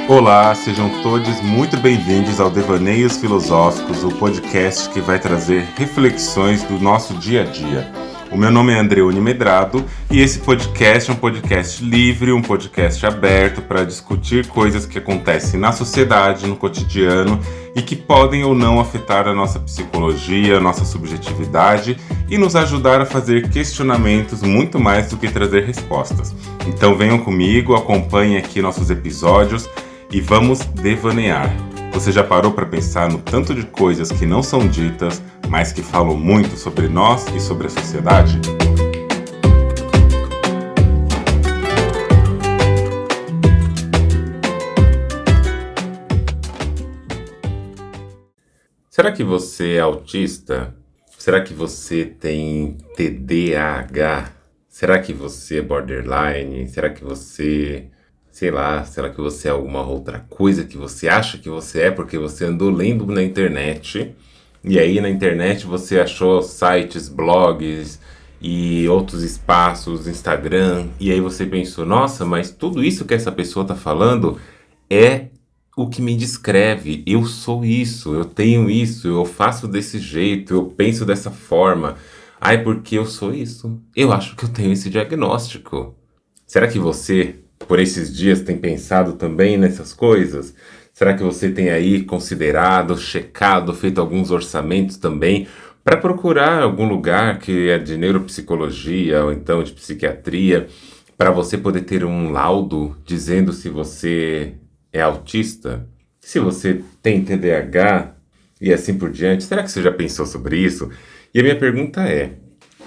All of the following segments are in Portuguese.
Olá, sejam todos muito bem-vindos ao Devaneios Filosóficos, o podcast que vai trazer reflexões do nosso dia a dia. O meu nome é Andreone Medrado e esse podcast é um podcast livre, um podcast aberto para discutir coisas que acontecem na sociedade, no cotidiano e que podem ou não afetar a nossa psicologia, a nossa subjetividade e nos ajudar a fazer questionamentos muito mais do que trazer respostas. Então venham comigo, acompanhem aqui nossos episódios e vamos devanear. Você já parou para pensar no tanto de coisas que não são ditas, mas que falam muito sobre nós e sobre a sociedade? Será que você é autista? Será que você tem TDAH? Será que você é borderline? Será que você... será que você é alguma outra coisa que você acha que você é porque você andou lendo na internet e aí na internet você achou sites, blogs e outros espaços, Instagram, e aí você pensou, nossa, mas tudo isso que essa pessoa está falando é o que me descreve, eu sou isso, eu tenho isso, eu faço desse jeito, eu penso dessa forma, porque eu sou isso, eu acho que eu tenho esse diagnóstico. Será que você... por esses dias tem pensado também nessas coisas? Será que você tem aí considerado, checado, feito alguns orçamentos também para procurar algum lugar que é de neuropsicologia ou então de psiquiatria para você poder ter um laudo dizendo se você é autista, se você tem TDAH e assim por diante? Será que você já pensou sobre isso? E a minha pergunta é,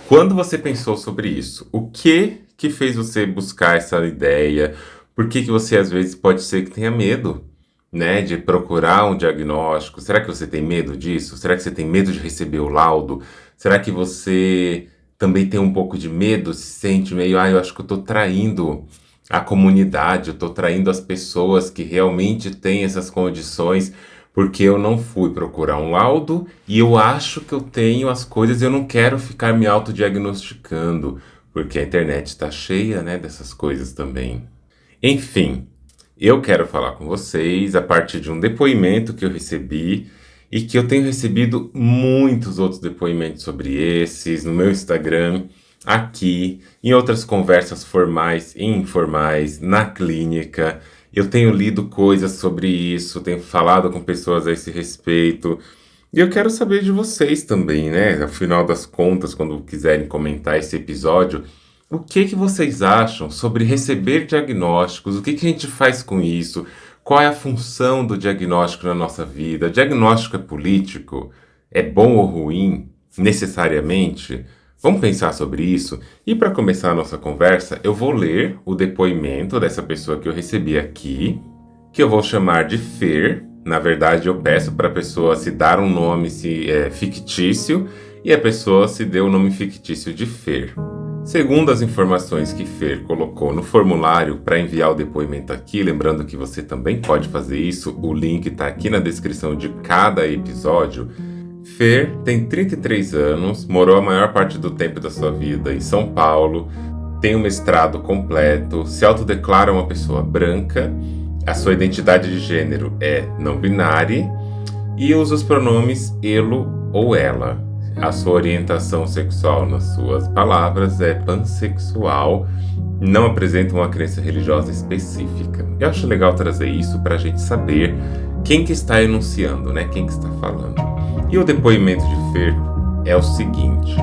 quando você pensou sobre isso, o que fez você buscar essa ideia? Por que você às vezes pode ser que tenha medo, né, de procurar um diagnóstico? Será que você tem medo disso? Será que você tem medo de receber o laudo? Será que você também tem um pouco de medo, se sente meio, eu acho que eu estou traindo a comunidade, eu estou traindo as pessoas que realmente têm essas condições, porque eu não fui procurar um laudo e eu acho que eu tenho as coisas e eu não quero ficar me autodiagnosticando, porque a internet está cheia, né, dessas coisas também. Enfim, eu quero falar com vocês a partir de um depoimento que eu recebi e que eu tenho recebido muitos outros depoimentos sobre esses no meu Instagram, aqui, em outras conversas formais e informais, na clínica. Eu tenho lido coisas sobre isso, tenho falado com pessoas a esse respeito. E eu quero saber de vocês também, né? Afinal das contas, quando quiserem comentar esse episódio, o que vocês acham sobre receber diagnósticos? O que a gente faz com isso? Qual é a função do diagnóstico na nossa vida? Diagnóstico é político? É bom ou ruim? Necessariamente? Vamos pensar sobre isso? E para começar a nossa conversa, eu vou ler o depoimento dessa pessoa que eu recebi aqui, que eu vou chamar de Fer. Na verdade, eu peço para a pessoa se dar um nome fictício e a pessoa se deu o nome fictício de Fer. Segundo as informações que Fer colocou no formulário para enviar o depoimento aqui, lembrando que você também pode fazer isso, o link está aqui na descrição de cada episódio. Fer tem 33 anos, morou a maior parte do tempo da sua vida em São Paulo, tem um mestrado completo, se autodeclara uma pessoa branca, a sua identidade de gênero é não binária e usa os pronomes ele ou ela. A sua orientação sexual, nas suas palavras, é pansexual, não apresenta uma crença religiosa específica. Eu acho legal trazer isso para a gente saber quem que está enunciando, né? Quem que está falando. E o depoimento de Fer é o seguinte...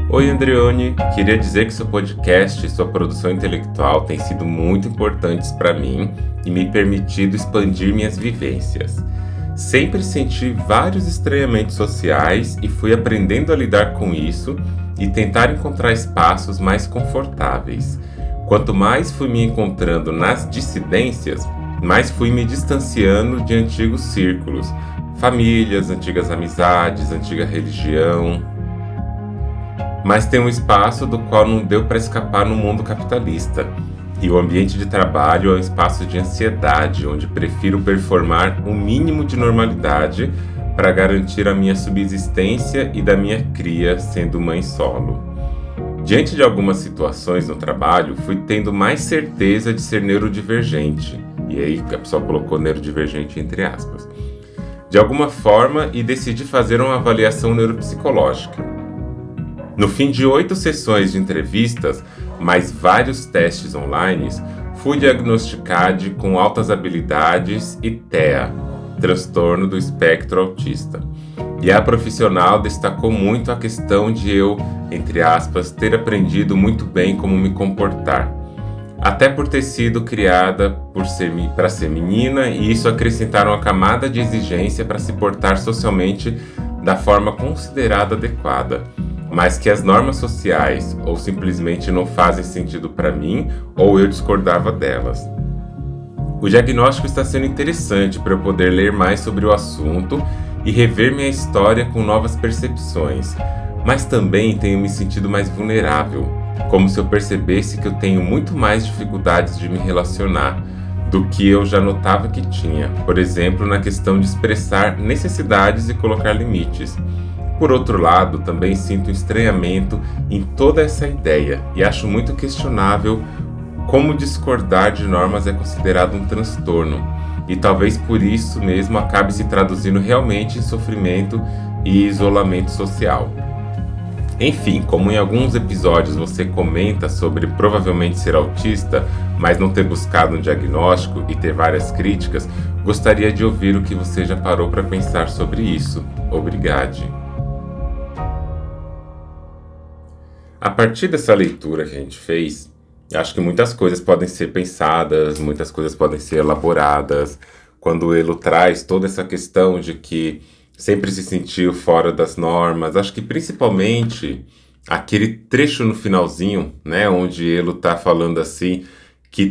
Oi, Andreone, queria dizer que seu podcast e sua produção intelectual têm sido muito importantes para mim e me permitido expandir minhas vivências. Sempre senti vários estranhamentos sociais e fui aprendendo a lidar com isso e tentar encontrar espaços mais confortáveis. Quanto mais fui me encontrando nas dissidências, mais fui me distanciando de antigos círculos, famílias, antigas amizades, antiga religião... Mas tem um espaço do qual não deu para escapar no mundo capitalista. E o ambiente de trabalho é um espaço de ansiedade, onde prefiro performar um mínimo de normalidade para garantir a minha subsistência e da minha cria sendo mãe solo. Diante de algumas situações no trabalho, fui tendo mais certeza de ser neurodivergente. E aí a pessoa colocou neurodivergente entre aspas. De alguma forma, e decidi fazer uma avaliação neuropsicológica. No fim de 8 sessões de entrevistas, mais vários testes online, fui diagnosticado com altas habilidades e TEA, transtorno do espectro autista. E a profissional destacou muito a questão de eu, entre aspas, ter aprendido muito bem como me comportar. Até por ter sido criada para ser menina, e isso acrescentar uma camada de exigência para se portar socialmente da forma considerada adequada, mas que as normas sociais ou simplesmente não fazem sentido para mim ou eu discordava delas. O diagnóstico está sendo interessante para eu poder ler mais sobre o assunto e rever minha história com novas percepções, mas também tenho me sentido mais vulnerável, como se eu percebesse que eu tenho muito mais dificuldades de me relacionar do que eu já notava que tinha, por exemplo, na questão de expressar necessidades e colocar limites. Por outro lado, também sinto um estranhamento em toda essa ideia e acho muito questionável como discordar de normas é considerado um transtorno, e talvez por isso mesmo acabe se traduzindo realmente em sofrimento e isolamento social. Enfim, como em alguns episódios você comenta sobre provavelmente ser autista, mas não ter buscado um diagnóstico e ter várias críticas, gostaria de ouvir o que você já parou para pensar sobre isso. Obrigado. A partir dessa leitura que a gente fez, acho que muitas coisas podem ser pensadas, muitas coisas podem ser elaboradas. Quando o Elo traz toda essa questão de que sempre se sentiu fora das normas, acho que principalmente aquele trecho no finalzinho, né, onde Elo tá falando assim, que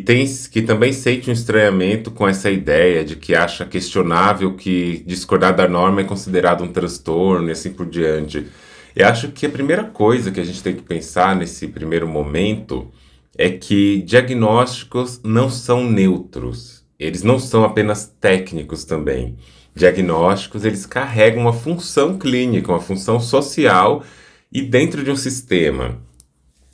também sente um estranhamento com essa ideia de que acha questionável que discordar da norma é considerado um transtorno e assim por diante. Eu acho que a primeira coisa que a gente tem que pensar nesse primeiro momento é que diagnósticos não são neutros, eles não são apenas técnicos também. Diagnósticos, eles carregam uma função clínica, uma função social e dentro de um sistema.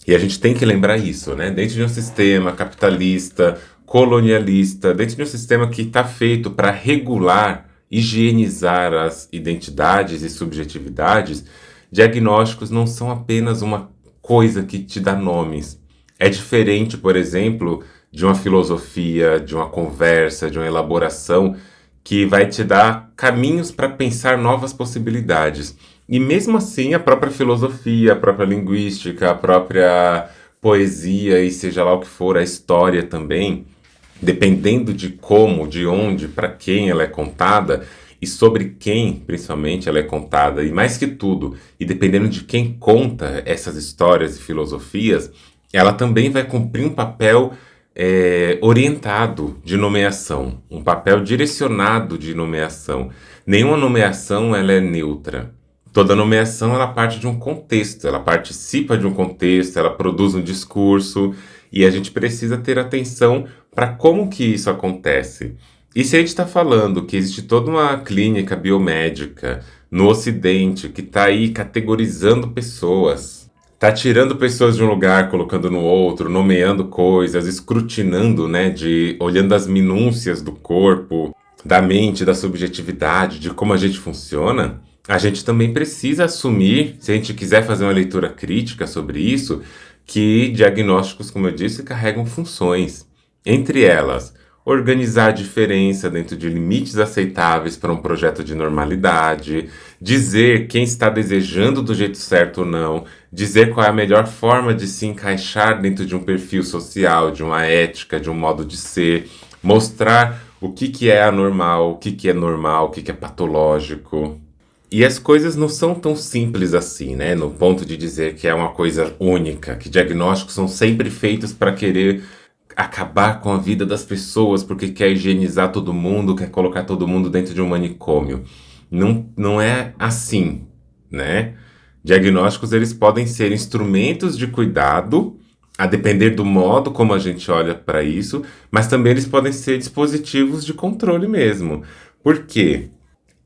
E a gente tem que lembrar isso, né? Dentro de um sistema capitalista, colonialista, dentro de um sistema que está feito para regular, higienizar as identidades e subjetividades, diagnósticos não são apenas uma coisa que te dá nomes. É diferente, por exemplo, de uma filosofia, de uma conversa, de uma elaboração que vai te dar caminhos para pensar novas possibilidades. E mesmo assim, a própria filosofia, a própria linguística, a própria poesia e seja lá o que for, a história também, dependendo de como, de onde, para quem ela é contada e sobre quem, principalmente, ela é contada, e mais que tudo, e dependendo de quem conta essas histórias e filosofias, ela também vai cumprir um papel orientado de nomeação, um papel direcionado de nomeação. Nenhuma nomeação ela é neutra. Toda nomeação ela parte de um contexto, ela participa de um contexto, ela produz um discurso e a gente precisa ter atenção para como que isso acontece. E se a gente está falando que existe toda uma clínica biomédica no Ocidente que está aí categorizando pessoas, está tirando pessoas de um lugar, colocando no outro, nomeando coisas, escrutinando, né, olhando as minúcias do corpo, da mente, da subjetividade, de como a gente funciona, a gente também precisa assumir, se a gente quiser fazer uma leitura crítica sobre isso, que diagnósticos, como eu disse, carregam funções. Entre elas, organizar a diferença dentro de limites aceitáveis para um projeto de normalidade, dizer quem está desejando do jeito certo ou não, dizer qual é a melhor forma de se encaixar dentro de um perfil social, de uma ética, de um modo de ser, mostrar o que é anormal, o que é normal, o que é patológico. E as coisas não são tão simples assim, né? No ponto de dizer que é uma coisa única, que diagnósticos são sempre feitos para querer acabar com a vida das pessoas, porque quer higienizar todo mundo, quer colocar todo mundo dentro de um manicômio. Não é assim, né? Diagnósticos, eles podem ser instrumentos de cuidado, a depender do modo como a gente olha para isso, mas também eles podem ser dispositivos de controle mesmo. Por quê?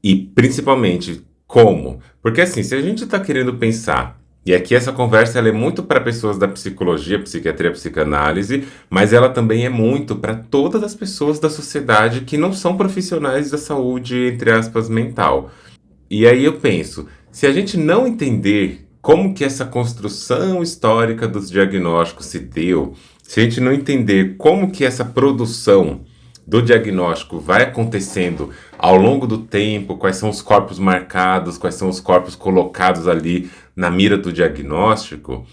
E principalmente, como? Porque assim, se a gente está querendo pensar E aqui essa conversa ela é muito para pessoas da psicologia, psiquiatria, psicanálise, mas ela também é muito para todas as pessoas da sociedade que não são profissionais da saúde, entre aspas, mental. E aí eu penso, se a gente não entender como que essa construção histórica dos diagnósticos se deu, se a gente não entender como que essa produção do diagnóstico vai acontecendo ao longo do tempo, quais são os corpos marcados, quais são os corpos colocados ali na mira do diagnóstico,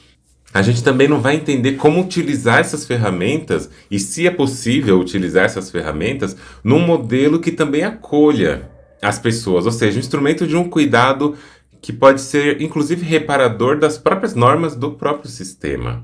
a gente também não vai entender como utilizar essas ferramentas e se é possível utilizar essas ferramentas num modelo que também acolha as pessoas, ou seja, um instrumento de um cuidado que pode ser inclusive reparador das próprias normas do próprio sistema.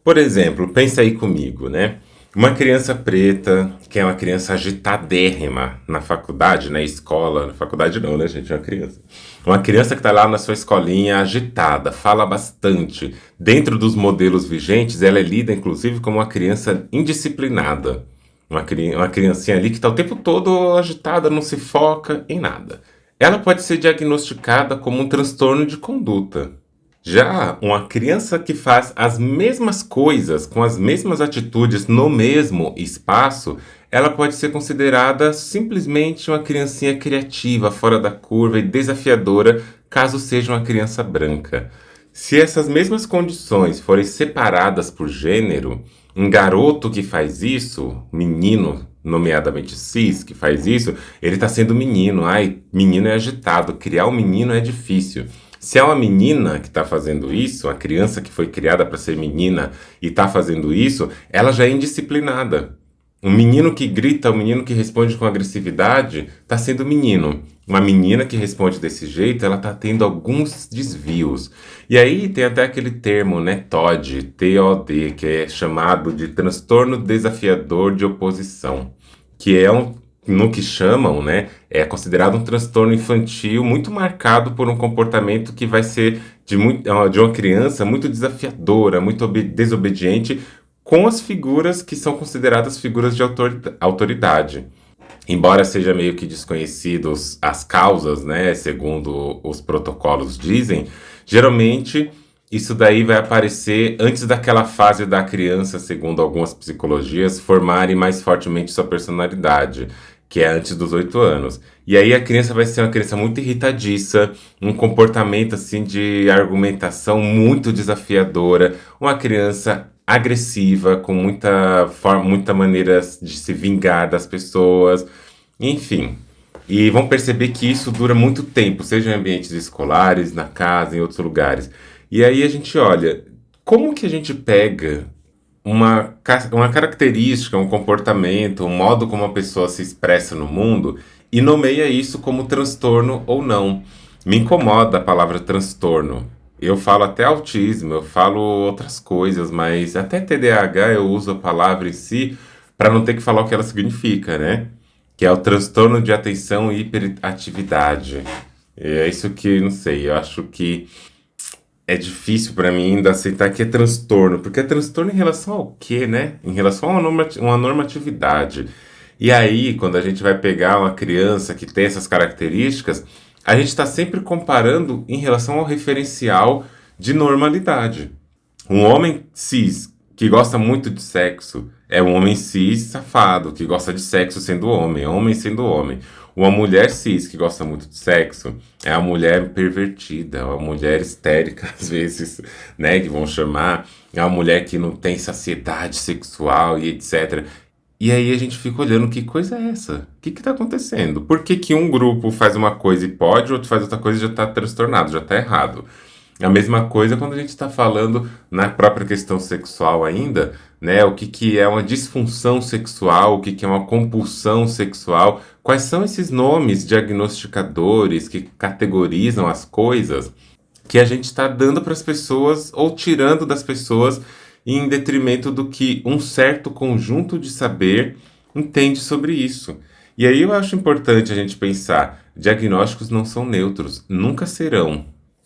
Por exemplo, pensa aí comigo, né? Uma criança preta, que é uma criança agitadérrima na faculdade, na escola, na faculdade não, né, gente? É uma criança. Uma criança que está lá na sua escolinha agitada, fala bastante. Dentro dos modelos vigentes, ela é lida, inclusive, como uma criança indisciplinada. Uma criancinha ali que está o tempo todo agitada, não se foca em nada. Ela pode ser diagnosticada como um transtorno de conduta. Já uma criança que faz as mesmas coisas, com as mesmas atitudes no mesmo espaço, ela pode ser considerada simplesmente uma criancinha criativa, fora da curva e desafiadora, caso seja uma criança branca. Se essas mesmas condições forem separadas por gênero, um garoto que faz isso, menino, nomeadamente cis, que faz isso, ele está sendo menino. Ai, menino é agitado, criar um menino é difícil. Se é uma menina que está fazendo isso, uma criança que foi criada para ser menina e está fazendo isso, ela já é indisciplinada. Um menino que grita, um menino que responde com agressividade, está sendo menino. Uma menina que responde desse jeito, ela está tendo alguns desvios. E aí tem até aquele termo, né, TOD, T-O-D, que é chamado de transtorno desafiador de oposição, que é no que chamam, né, é considerado um transtorno infantil muito marcado por um comportamento que vai ser de uma criança muito desafiadora, muito desobediente, com as figuras que são consideradas figuras de autoridade. Embora seja meio que desconhecidos as causas, né, segundo os protocolos dizem, geralmente isso daí vai aparecer antes daquela fase da criança, segundo algumas psicologias, formarem mais fortemente sua personalidade, que é antes dos 8 anos. E aí a criança vai ser uma criança muito irritadiça, um comportamento assim de argumentação muito desafiadora, uma criança agressiva, com muita maneira de se vingar das pessoas, enfim. E vão perceber que isso dura muito tempo, seja em ambientes escolares, na casa, em outros lugares. E aí a gente olha, como que a gente pega uma característica, um comportamento, um modo como a pessoa se expressa no mundo e nomeia isso como transtorno ou não. Me incomoda a palavra transtorno. Eu falo até autismo, eu falo outras coisas, mas até TDAH eu uso a palavra em si para não ter que falar o que ela significa, né? Que é o transtorno de atenção e hiperatividade. É isso que, não sei, eu acho que é difícil para mim ainda aceitar que é transtorno, porque é transtorno em relação ao quê, né? Em relação a uma normatividade. E aí, quando a gente vai pegar uma criança que tem essas características, a gente está sempre comparando em relação ao referencial de normalidade. Um homem cis que gosta muito de sexo é um homem cis safado, que gosta de sexo sendo homem sendo homem. Uma mulher cis que gosta muito de sexo é uma mulher pervertida, é uma mulher histérica, às vezes, né, que vão chamar, é uma mulher que não tem saciedade sexual e etc. E aí a gente fica olhando, que coisa é essa? O que está acontecendo? Por que que um grupo faz uma coisa e pode, o outro faz outra coisa e já está transtornado, já está errado? A mesma coisa quando a gente está falando na própria questão sexual ainda, né? O que que é uma disfunção sexual, o que que é uma compulsão sexual, quais são esses nomes diagnosticadores que categorizam as coisas que a gente está dando para as pessoas ou tirando das pessoas em detrimento do que um certo conjunto de saber entende sobre isso. E aí eu acho importante a gente pensar, diagnósticos não são neutros, nunca serão.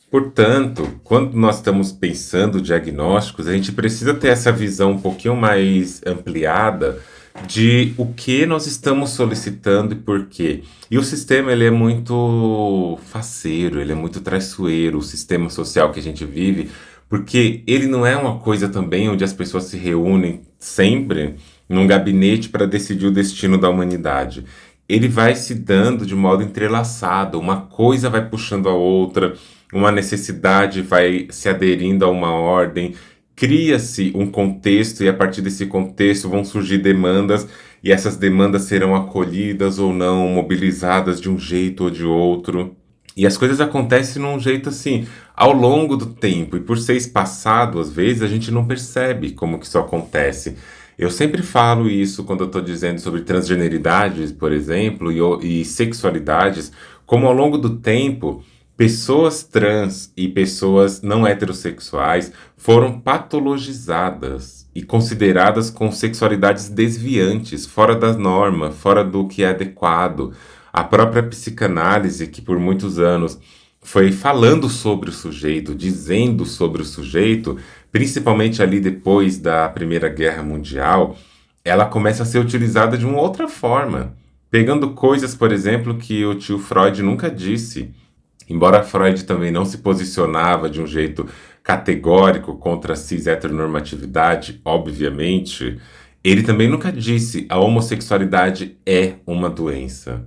Portanto, quando nós estamos pensando diagnósticos, a gente precisa ter essa visão um pouquinho mais ampliada de o que nós estamos solicitando e por quê. E o sistema, ele é muito faceiro, ele é muito traiçoeiro, o sistema social que a gente vive, porque ele não é uma coisa também onde as pessoas se reúnem sempre num gabinete para decidir o destino da humanidade. Ele vai se dando de modo entrelaçado, uma coisa vai puxando a outra, uma necessidade vai se aderindo a uma ordem, cria-se um contexto e a partir desse contexto vão surgir demandas e essas demandas serão acolhidas ou não, mobilizadas de um jeito ou de outro. E as coisas acontecem num jeito assim, ao longo do tempo, e por ser espaçado, às vezes a gente não percebe como que isso acontece. Eu sempre falo isso quando eu estou dizendo sobre transgeneridades, por exemplo, e sexualidades, como ao longo do tempo, pessoas trans e pessoas não heterossexuais foram patologizadas e consideradas com sexualidades desviantes, fora da norma, fora do que é adequado. A própria psicanálise, que por muitos anos foi falando sobre o sujeito, dizendo sobre o sujeito, principalmente ali depois da Primeira Guerra Mundial, ela começa a ser utilizada de uma outra forma, pegando coisas, por exemplo, que o tio Freud nunca disse. Embora Freud também não se posicionava de um jeito categórico contra a cis-heteronormatividade, obviamente, ele também nunca disse a homossexualidade é uma doença.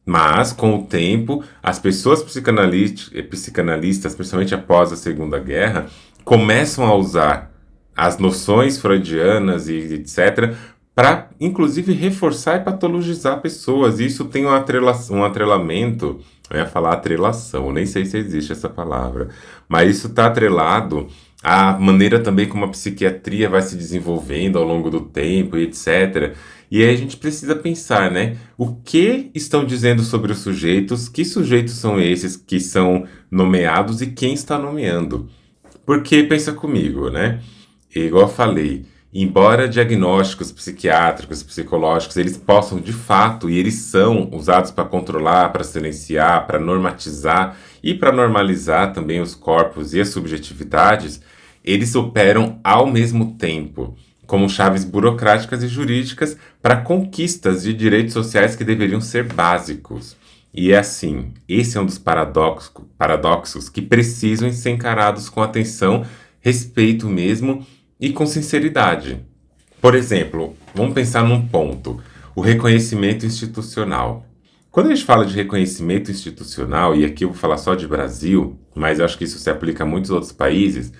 Mas, com o tempo, as pessoas psicanalistas, principalmente após a Segunda Guerra, começam a usar as noções freudianas e etc., para, inclusive, reforçar e patologizar pessoas. Isso tem um atrelamento, eu ia falar atrelação, nem sei se existe essa palavra, mas isso está atrelado à maneira também como a psiquiatria vai se desenvolvendo ao longo do tempo e etc. E aí a gente precisa pensar, né? O que estão dizendo sobre os sujeitos, que sujeitos são esses que são nomeados e quem está nomeando? Porque pensa comigo, né? Igual eu falei, embora diagnósticos psiquiátricos, psicológicos, eles possam de fato, e eles são usados para controlar, para silenciar, para normatizar e para normalizar também os corpos e as subjetividades, eles operam ao mesmo tempo como chaves burocráticas e jurídicas para conquistas de direitos sociais que deveriam ser básicos. E é assim, esse é um dos paradoxos que precisam ser encarados com atenção, respeito mesmo e com sinceridade. Por exemplo, vamos pensar num ponto, o reconhecimento institucional. Quando a gente fala de reconhecimento institucional, e aqui eu vou falar só de Brasil, mas eu acho que isso se aplica a muitos outros países,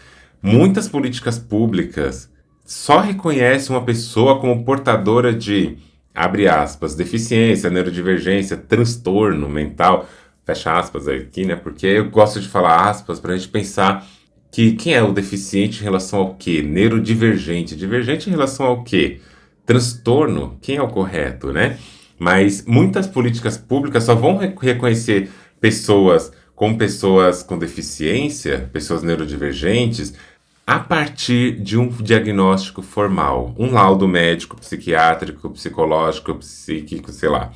muitas políticas públicas só reconhecem uma pessoa como portadora de, abre aspas, deficiência, neurodivergência, transtorno mental, fecha aspas aqui, né? Porque eu gosto de falar aspas para a gente pensar que quem é o deficiente em relação ao quê? Neurodivergente. Divergente em relação ao quê? Transtorno. Quem é o correto, né? Mas muitas políticas públicas só vão reconhecer pessoas com deficiência, pessoas neurodivergentes, a partir de um diagnóstico formal, um laudo médico, psiquiátrico, psicológico, psíquico, sei lá.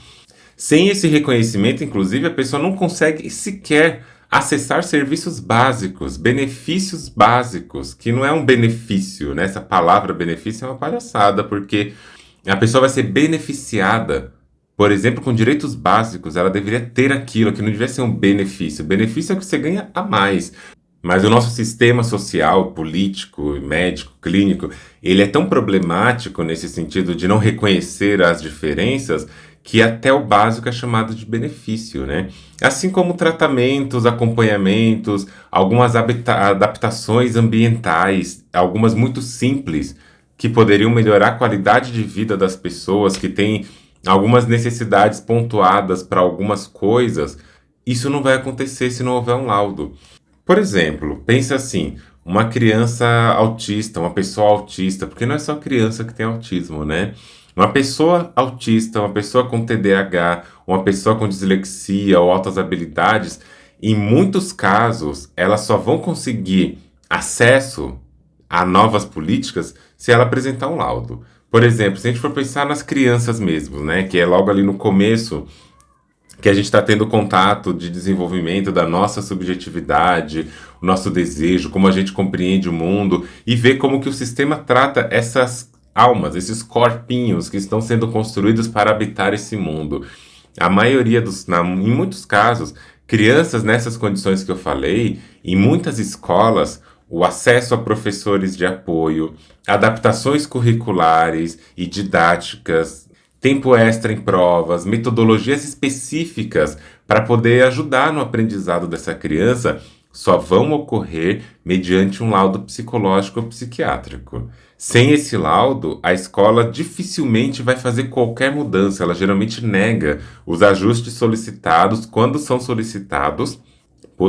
Sem esse reconhecimento, inclusive, a pessoa não consegue sequer acessar serviços básicos, benefícios básicos, que não é um benefício, né? Essa palavra benefício é uma palhaçada, porque a pessoa vai ser beneficiada, por exemplo, com direitos básicos, ela deveria ter aquilo, que não deveria ser um benefício. Benefício é o que você ganha a mais. Mas o nosso sistema social, político, médico, clínico, ele é tão problemático nesse sentido de não reconhecer as diferenças que até o básico é chamado de benefício, né? Assim como tratamentos, acompanhamentos, algumas adaptações ambientais, algumas muito simples, que poderiam melhorar a qualidade de vida das pessoas, que têm algumas necessidades pontuadas para algumas coisas, isso não vai acontecer se não houver um laudo. Por exemplo, pensa assim, uma criança autista, uma pessoa autista, porque não é só criança que tem autismo, né? Uma pessoa autista, uma pessoa com TDAH, uma pessoa com dislexia ou altas habilidades, em muitos casos, elas só vão conseguir acesso a novas políticas se ela apresentar um laudo. Por exemplo, se a gente for pensar nas crianças mesmo, né? Que é logo ali no começo que a gente está tendo contato de desenvolvimento da nossa subjetividade, o nosso desejo, como a gente compreende o mundo e vê como que o sistema trata almas, esses corpinhos que estão sendo construídos para habitar esse mundo. A maioria em muitos casos, crianças nessas condições que eu falei, em muitas escolas, o acesso a professores de apoio, adaptações curriculares e didáticas, tempo extra em provas, metodologias específicas para poder ajudar no aprendizado dessa criança, só vão ocorrer mediante um laudo psicológico ou psiquiátrico. Sem esse laudo, a escola dificilmente vai fazer qualquer mudança. Ela geralmente nega os ajustes solicitados quando são solicitados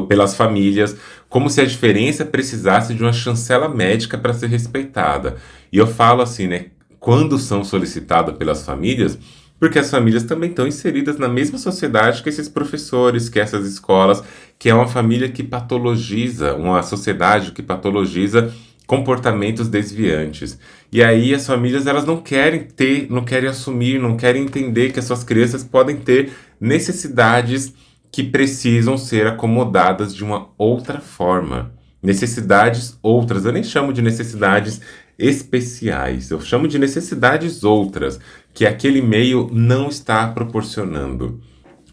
pelas famílias, como se a diferença precisasse de uma chancela médica para ser respeitada. E eu falo assim, né? Quando são solicitadas pelas famílias, porque as famílias também estão inseridas na mesma sociedade que esses professores, que essas escolas, que é uma família que patologiza, uma sociedade que patologiza comportamentos desviantes. E aí as famílias elas não querem ter, não querem assumir, não querem entender que as suas crianças podem ter necessidades que precisam ser acomodadas de uma outra forma. Necessidades outras, eu nem chamo de necessidades especiais, eu chamo de necessidades outras, que aquele meio não está proporcionando.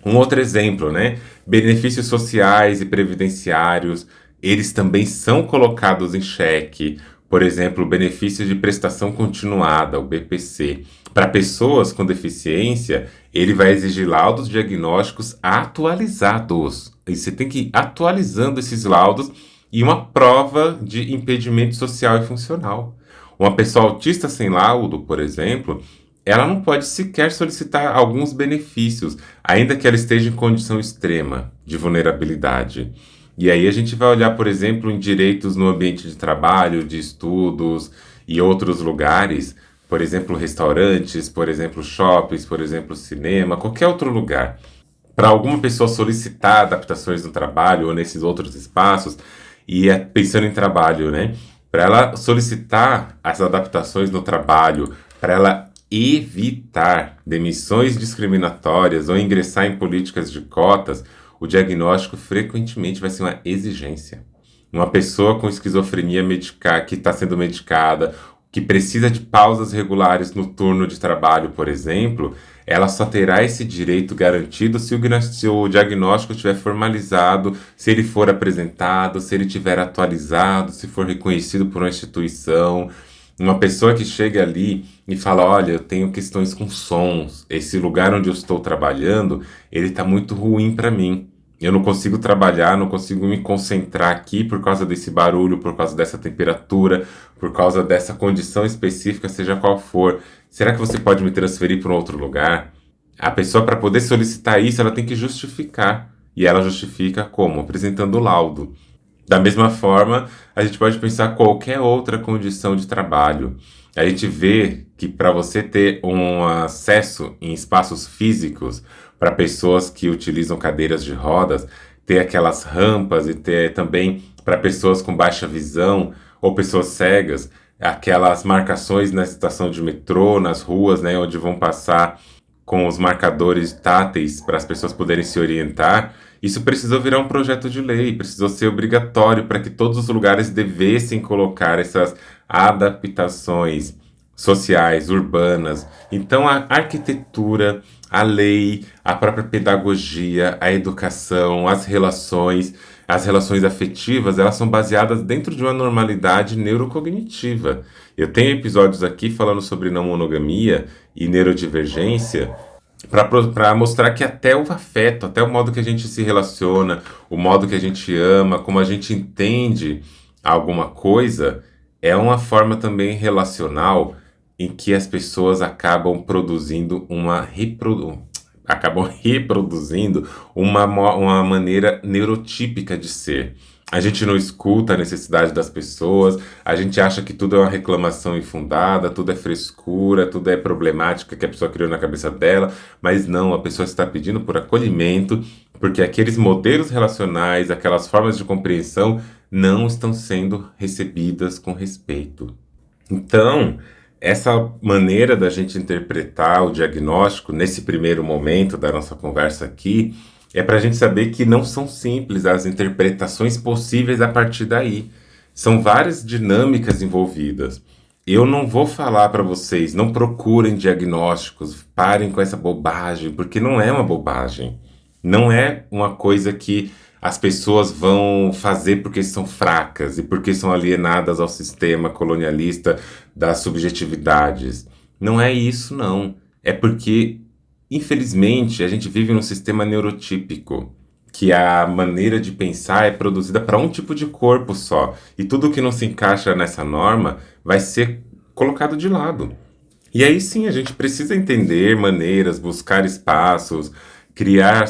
Um outro exemplo, né? Benefícios sociais e previdenciários, eles também são colocados em xeque. Por exemplo, o benefício de prestação continuada, o BPC. Para pessoas com deficiência, ele vai exigir laudos diagnósticos atualizados. E você tem que ir atualizando esses laudos e uma prova de impedimento social e funcional. Uma pessoa autista sem laudo, por exemplo, ela não pode sequer solicitar alguns benefícios, ainda que ela esteja em condição extrema de vulnerabilidade. E aí a gente vai olhar, por exemplo, em direitos no ambiente de trabalho, de estudos e outros lugares, por exemplo, restaurantes, por exemplo, shoppings, por exemplo, cinema, qualquer outro lugar. Para alguma pessoa solicitar adaptações no trabalho ou nesses outros espaços, e pensando em trabalho, né? Para ela solicitar as adaptações no trabalho, para ela evitar demissões discriminatórias ou ingressar em políticas de cotas, o diagnóstico frequentemente vai ser uma exigência. Uma pessoa com esquizofrenia que está sendo medicada, que precisa de pausas regulares no turno de trabalho, por exemplo, ela só terá esse direito garantido se o diagnóstico estiver formalizado, se ele for apresentado, se ele estiver atualizado, se for reconhecido por uma instituição. Uma pessoa que chega ali e fala, olha, eu tenho questões com sons, esse lugar onde eu estou trabalhando, ele está muito ruim para mim. Eu não consigo trabalhar, não consigo me concentrar aqui por causa desse barulho, por causa dessa temperatura, por causa dessa condição específica, seja qual for. Será que você pode me transferir para um outro lugar? A pessoa, para poder solicitar isso, ela tem que justificar. E ela justifica como? Apresentando o laudo. Da mesma forma, a gente pode pensar qualquer outra condição de trabalho. A gente vê que para você ter um acesso em espaços físicos, para pessoas que utilizam cadeiras de rodas, ter aquelas rampas e ter também para pessoas com baixa visão ou pessoas cegas, aquelas marcações na estação de metrô, nas ruas, né, onde vão passar com os marcadores táteis para as pessoas poderem se orientar. Isso precisou virar um projeto de lei, precisou ser obrigatório para que todos os lugares devessem colocar essas adaptações sociais, urbanas. Então a arquitetura, a lei, a própria pedagogia, a educação, as relações afetivas, elas são baseadas dentro de uma normalidade neurocognitiva. Eu tenho episódios aqui falando sobre não monogamia e neurodivergência, para mostrar que até o afeto, até o modo que a gente se relaciona, o modo que a gente ama, como a gente entende alguma coisa, é uma forma também relacional em que as pessoas acabam produzindo acabam reproduzindo uma maneira neurotípica de ser. A gente não escuta a necessidade das pessoas, a gente acha que tudo é uma reclamação infundada, tudo é frescura, tudo é problemática que a pessoa criou na cabeça dela, mas não, a pessoa está pedindo por acolhimento, porque aqueles modelos relacionais, aquelas formas de compreensão não estão sendo recebidas com respeito. Então, essa maneira da gente interpretar o diagnóstico nesse primeiro momento da nossa conversa aqui é para a gente saber que não são simples as interpretações possíveis a partir daí. São várias dinâmicas envolvidas. Eu não vou falar para vocês, não procurem diagnósticos, parem com essa bobagem, porque não é uma bobagem. Não é uma coisa que as pessoas vão fazer porque são fracas e porque são alienadas ao sistema colonialista das subjetividades. Não é isso, não. É porque, infelizmente, a gente vive num sistema neurotípico, que a maneira de pensar é produzida para um tipo de corpo só. E tudo que não se encaixa nessa norma vai ser colocado de lado. E aí sim a gente precisa entender maneiras, buscar espaços, criar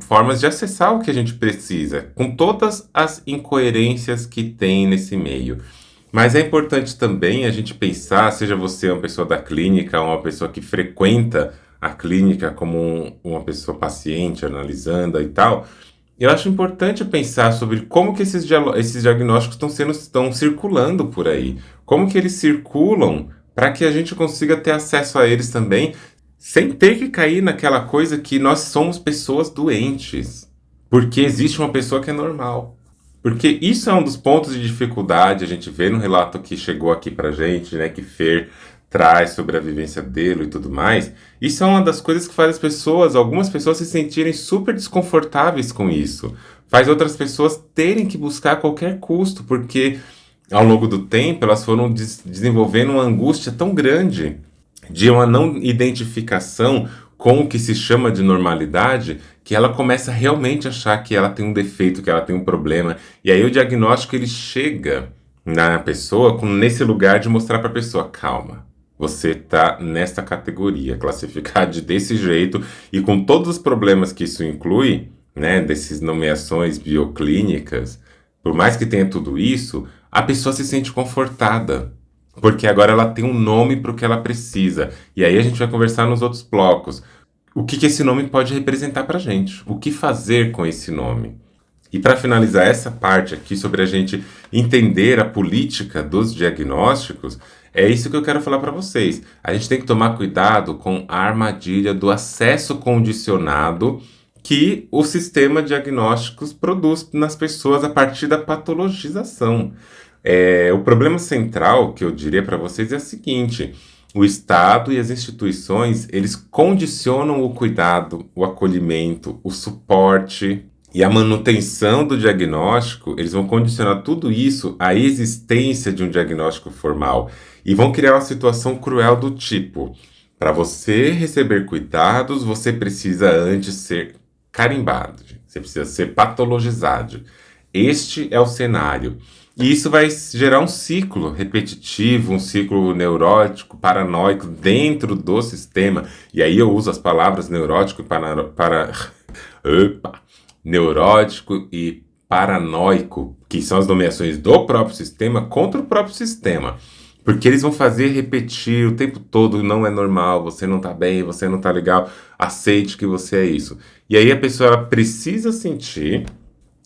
formas de acessar o que a gente precisa, com todas as incoerências que tem nesse meio. Mas é importante também a gente pensar, seja você uma pessoa da clínica, uma pessoa que frequenta a clínica como uma pessoa paciente, analisando e tal, eu acho importante pensar sobre como que esses diagnósticos estão circulando por aí. Como que eles circulam para que a gente consiga ter acesso a eles também, sem ter que cair naquela coisa que nós somos pessoas doentes. Porque existe uma pessoa que é normal. Porque isso é um dos pontos de dificuldade, a gente vê no relato que chegou aqui pra gente, né, que Fer traz sobre a vivência dele e tudo mais. Isso é uma das coisas que faz algumas pessoas se sentirem super desconfortáveis com isso. Faz outras pessoas terem que buscar a qualquer custo, porque ao longo do tempo elas foram desenvolvendo uma angústia tão grande de uma não identificação com o que se chama de normalidade, que ela começa realmente a achar que ela tem um defeito, que ela tem um problema. E aí o diagnóstico ele chega na pessoa nesse lugar de mostrar para a pessoa, calma, você está nesta categoria, classificado desse jeito, e com todos os problemas que isso inclui, né, dessas nomeações bioclínicas, por mais que tenha tudo isso, a pessoa se sente confortada. Porque agora ela tem um nome para o que ela precisa. E aí a gente vai conversar nos outros blocos. O que esse nome pode representar para a gente? O que fazer com esse nome? E para finalizar essa parte aqui sobre a gente entender a política dos diagnósticos, é isso que eu quero falar para vocês. A gente tem que tomar cuidado com a armadilha do acesso condicionado que o sistema de diagnósticos produz nas pessoas a partir da patologização. O problema central que eu diria para vocês é o seguinte: o Estado e as instituições, eles condicionam o cuidado, o acolhimento, o suporte e a manutenção do diagnóstico, eles vão condicionar tudo isso à existência de um diagnóstico formal e vão criar uma situação cruel do tipo: para você receber cuidados, você precisa antes ser carimbado, você precisa ser patologizado. Este é o cenário. E isso vai gerar um ciclo repetitivo, um ciclo neurótico, paranoico dentro do sistema. E aí eu uso as palavras neurótico neurótico e paranoico, que são as nomeações do próprio sistema contra o próprio sistema. Porque eles vão fazer repetir o tempo todo, não é normal, você não tá bem, você não tá legal, aceite que você é isso. E aí a pessoa ela precisa sentir,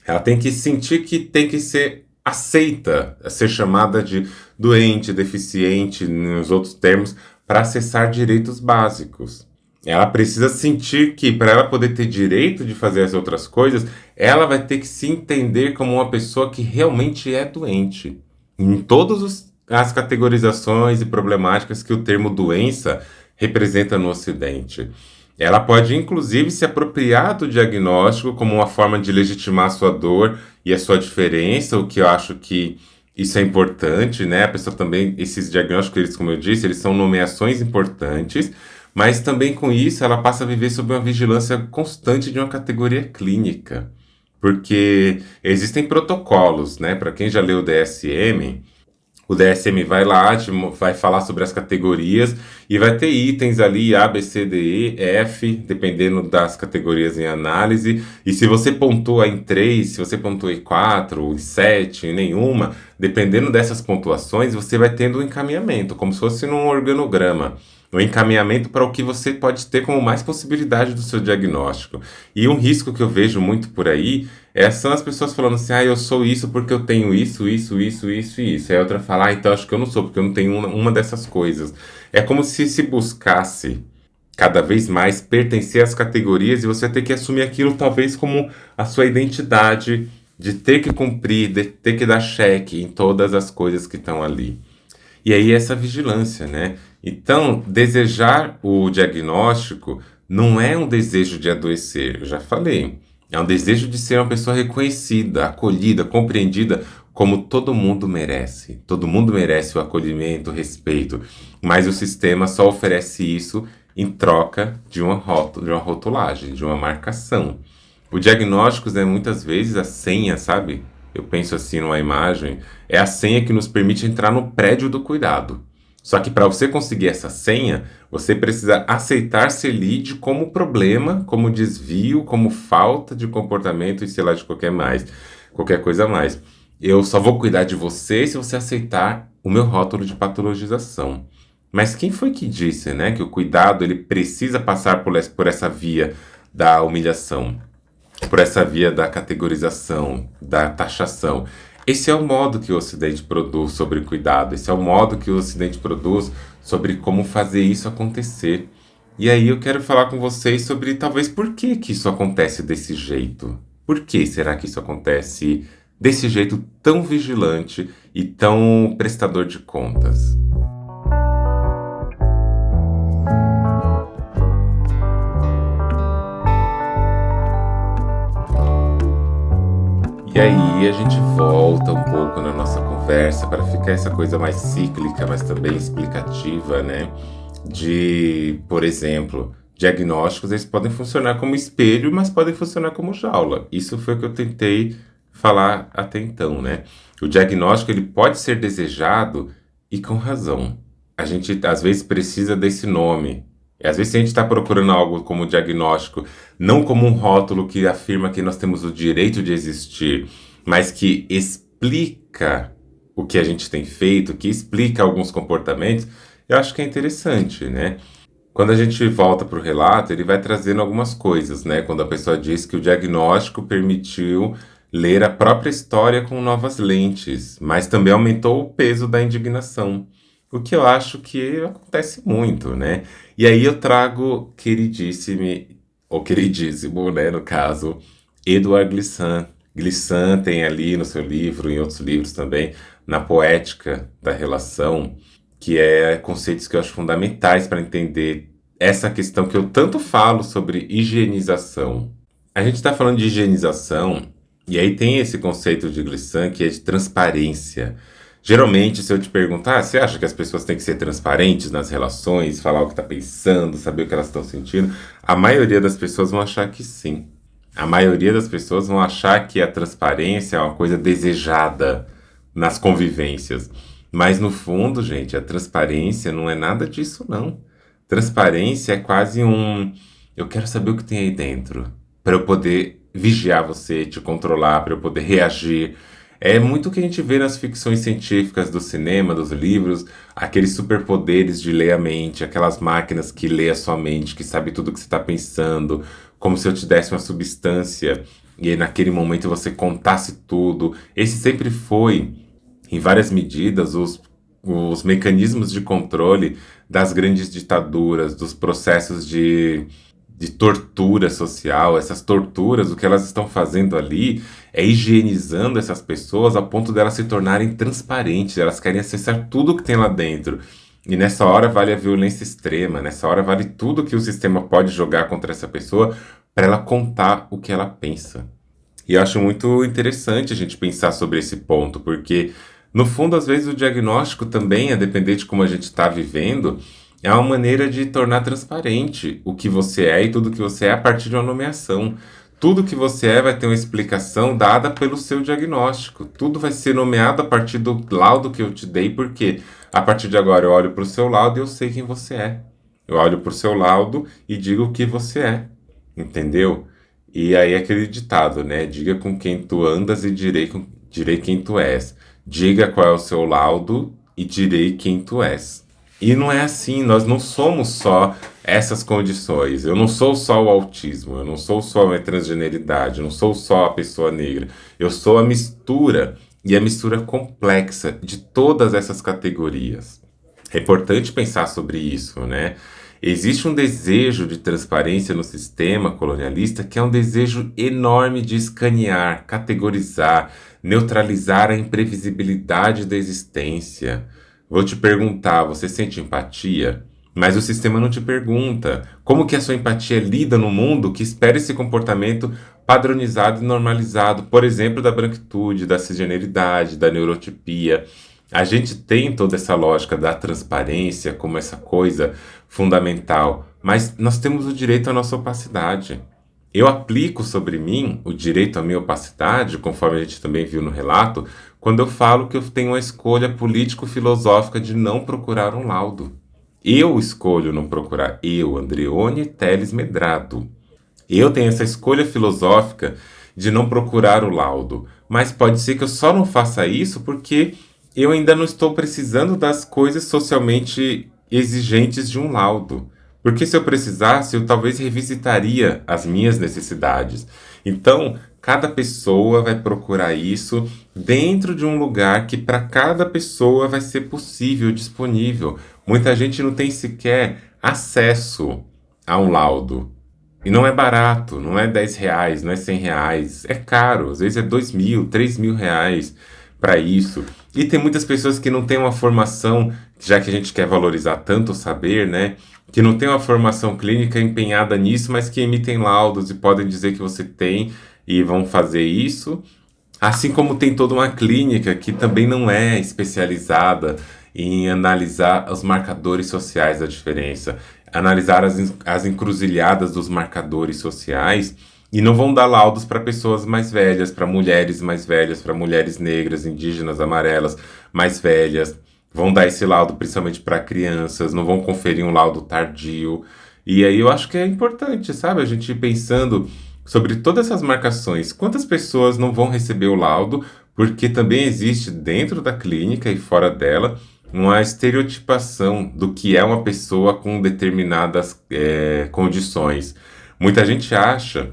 ela tem que sentir que tem que ser aceita a ser chamada de doente, deficiente, nos outros termos, para acessar direitos básicos. Ela precisa sentir que, para ela poder ter direito de fazer as outras coisas, ela vai ter que se entender como uma pessoa que realmente é doente. Em todas as categorizações e problemáticas que o termo doença representa no Ocidente. Ela pode, inclusive, se apropriar do diagnóstico como uma forma de legitimar a sua dor e a sua diferença, o que eu acho que isso é importante, né? A pessoa também, esses diagnósticos, eles, como eu disse, eles são nomeações importantes, mas também com isso ela passa a viver sob uma vigilância constante de uma categoria clínica. Porque existem protocolos, né? Para quem já leu o DSM vai lá, vai falar sobre as categorias e vai ter itens ali A, B, C, D, E, F, dependendo das categorias em análise. E se você pontua em 3, se você pontua em 4, em 7, em nenhuma, dependendo dessas pontuações, você vai tendo um encaminhamento, como se fosse num organograma. Um encaminhamento para o que você pode ter como mais possibilidade do seu diagnóstico. E um risco que eu vejo muito por aí são as pessoas falando assim, eu sou isso porque eu tenho isso, isso, isso, isso e isso. Aí a outra fala, então acho que eu não sou porque eu não tenho uma dessas coisas. É como se buscasse cada vez mais pertencer às categorias e você ter que assumir aquilo talvez como a sua identidade, de ter que cumprir, de ter que dar cheque em todas as coisas que estão ali. E aí essa vigilância, né? Então, desejar o diagnóstico não é um desejo de adoecer, eu já falei. É um desejo de ser uma pessoa reconhecida, acolhida, compreendida como todo mundo merece. Todo mundo merece o acolhimento, o respeito, mas o sistema só oferece isso em troca de de uma rotulagem, de uma marcação. O diagnóstico é muitas vezes a senha, sabe? Eu penso assim numa imagem, é a senha que nos permite entrar no prédio do cuidado. Só que para você conseguir essa senha, você precisa aceitar ser lead como problema, como desvio, como falta de comportamento e sei lá de qualquer coisa a mais. Eu só vou cuidar de você se você aceitar o meu rótulo de patologização. Mas quem foi que disse, né, que o cuidado ele precisa passar por essa via da humilhação, por essa via da categorização, da taxação? Esse é o modo que o Ocidente produz sobre cuidado, esse é o modo que o Ocidente produz sobre como fazer isso acontecer. E aí eu quero falar com vocês sobre talvez por que que isso acontece desse jeito. Por que será que isso acontece desse jeito tão vigilante e tão prestador de contas? E aí a gente volta um pouco na nossa conversa para ficar essa coisa mais cíclica, mas também explicativa, né? De, por exemplo, diagnósticos, eles podem funcionar como espelho, mas podem funcionar como jaula. Isso foi o que eu tentei falar até então, né? O diagnóstico, ele pode ser desejado e com razão. A gente, às vezes, precisa desse nome. E, às vezes, se a gente está procurando algo como diagnóstico, não como um rótulo que afirma que nós temos o direito de existir, mas que explica o que a gente tem feito, que explica alguns comportamentos, eu acho que é interessante, né? Quando a gente volta para o relato, ele vai trazendo algumas coisas, né? Quando a pessoa diz que o diagnóstico permitiu ler a própria história com novas lentes, mas também aumentou o peso da indignação. O que eu acho que acontece muito, né? E aí eu trago ou queridíssimo, né, no caso, Edward Glissant. Glissant tem ali no seu livro, em outros livros também, na Poética da Relação, que é conceitos que eu acho fundamentais para entender essa questão que eu tanto falo sobre higienização. A gente está falando de higienização, e aí tem esse conceito de Glissant que é de transparência. Geralmente, se eu te perguntar, você acha que as pessoas têm que ser transparentes nas relações, falar o que está pensando, saber o que elas estão sentindo? A maioria das pessoas vão achar que sim. A maioria das pessoas vão achar que a transparência é uma coisa desejada nas convivências. Mas no fundo, gente, a transparência não é nada disso, não. Transparência é quase um. Eu quero saber o que tem aí dentro, para eu poder vigiar você, te controlar, para eu poder reagir. É muito o que a gente vê nas ficções científicas do cinema, dos livros, aqueles superpoderes de ler a mente, aquelas máquinas que lê a sua mente, que sabe tudo o que você está pensando, como se eu te desse uma substância e aí, naquele momento você contasse tudo. Esse sempre foi, em várias medidas, os mecanismos de controle das grandes ditaduras, dos processos de tortura social. Essas torturas, o que elas estão fazendo ali é higienizando essas pessoas a ponto delas se tornarem transparentes, elas querem acessar tudo que tem lá dentro. E nessa hora vale a violência extrema, nessa hora vale tudo que o sistema pode jogar contra essa pessoa para ela contar o que ela pensa. E eu acho muito interessante a gente pensar sobre esse ponto, porque, no fundo, às vezes o diagnóstico também, a depender de como a gente está vivendo, é uma maneira de tornar transparente o que você é e tudo que você é a partir de uma nomeação. Tudo que você é vai ter uma explicação dada pelo seu diagnóstico. Tudo vai ser nomeado a partir do laudo que eu te dei, porque a partir de agora eu olho para o seu laudo e eu sei quem você é. Eu olho para o seu laudo e digo o que você é. Entendeu? E aí aquele ditado, né? Diga com quem tu andas e direi quem tu és. Diga qual é o seu laudo e direi quem tu és. E não é assim, nós não somos só essas condições. Eu não sou só o autismo, eu não sou só a transgeneridade, eu não sou só a pessoa negra. Eu sou a mistura, e a mistura complexa de todas essas categorias. É importante pensar sobre isso, né? Existe um desejo de transparência no sistema colonialista que é um desejo enorme de escanear, categorizar, neutralizar a imprevisibilidade da existência. Vou te perguntar, você sente empatia? Mas o sistema não te pergunta como que a sua empatia lida no mundo que espera esse comportamento padronizado e normalizado, por exemplo, da branquitude, da cisgeneridade, da neurotipia. A gente tem toda essa lógica da transparência como essa coisa fundamental, mas nós temos o direito à nossa opacidade. Eu aplico sobre mim o direito à minha opacidade, conforme a gente também viu no relato, quando eu falo que eu tenho a escolha político-filosófica de não procurar um laudo. Eu escolho não procurar, eu, Andreone Teles Medrado. Eu tenho essa escolha filosófica de não procurar o laudo, mas pode ser que eu só não faça isso porque eu ainda não estou precisando das coisas socialmente exigentes de um laudo. Porque se eu precisasse, eu talvez revisitaria as minhas necessidades. Então, cada pessoa vai procurar isso dentro de um lugar que para cada pessoa vai ser possível, disponível. Muita gente não tem sequer acesso a um laudo. E não é barato, não é R$ 10, não é R$ 100, é caro, às vezes é 2.000, R$ 3.000 para isso. E tem muitas pessoas que não têm uma formação, já que a gente quer valorizar tanto o saber, né? Que não tem uma formação clínica empenhada nisso, mas que emitem laudos e podem dizer que você tem e vão fazer isso. Assim como tem toda uma clínica que também não é especializada em analisar os marcadores sociais da diferença, analisar as encruzilhadas dos marcadores sociais e não vão dar laudos para pessoas mais velhas, para mulheres negras, indígenas, amarelas mais velhas. Vão dar esse laudo principalmente para crianças, não vão conferir um laudo tardio. E aí eu acho que é importante, sabe? A gente ir pensando sobre todas essas marcações. Quantas pessoas não vão receber o laudo, porque também existe dentro da clínica e fora dela uma estereotipação do que é uma pessoa com determinadas condições. Muita gente acha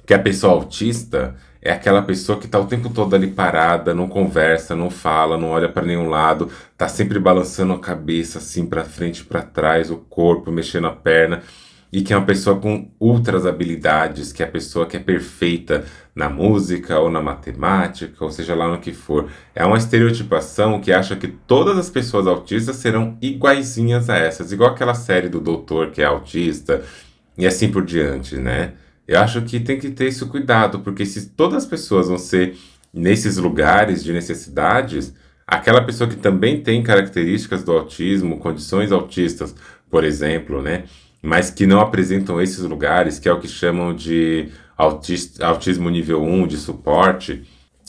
que a pessoa autista é aquela pessoa que está o tempo todo ali parada, não conversa, não fala, não olha para nenhum lado, está sempre balançando a cabeça assim para frente e para trás, o corpo, mexendo a perna, e que é uma pessoa com outras habilidades, que é a pessoa que é perfeita na música ou na matemática, ou seja lá no que for. É uma estereotipação que acha que todas as pessoas autistas serão iguaizinhas a essas, igual aquela série do doutor que é autista, e assim por diante, né? Eu acho que tem que ter esse cuidado, porque se todas as pessoas vão ser nesses lugares de necessidades, aquela pessoa que também tem características do autismo, condições autistas, por exemplo, né? Mas que não apresentam esses lugares, que é o que chamam de autismo nível 1, de suporte,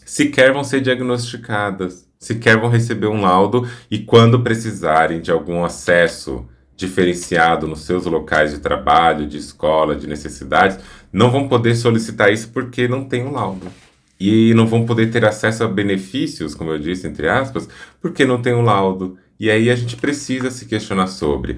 sequer vão ser diagnosticadas, sequer vão receber um laudo e quando precisarem de algum acesso diferenciado nos seus locais de trabalho, de escola, de necessidades, não vão poder solicitar isso porque não tem um laudo. E não vão poder ter acesso a benefícios, como eu disse, entre aspas, porque não tem um laudo. E aí a gente precisa se questionar sobre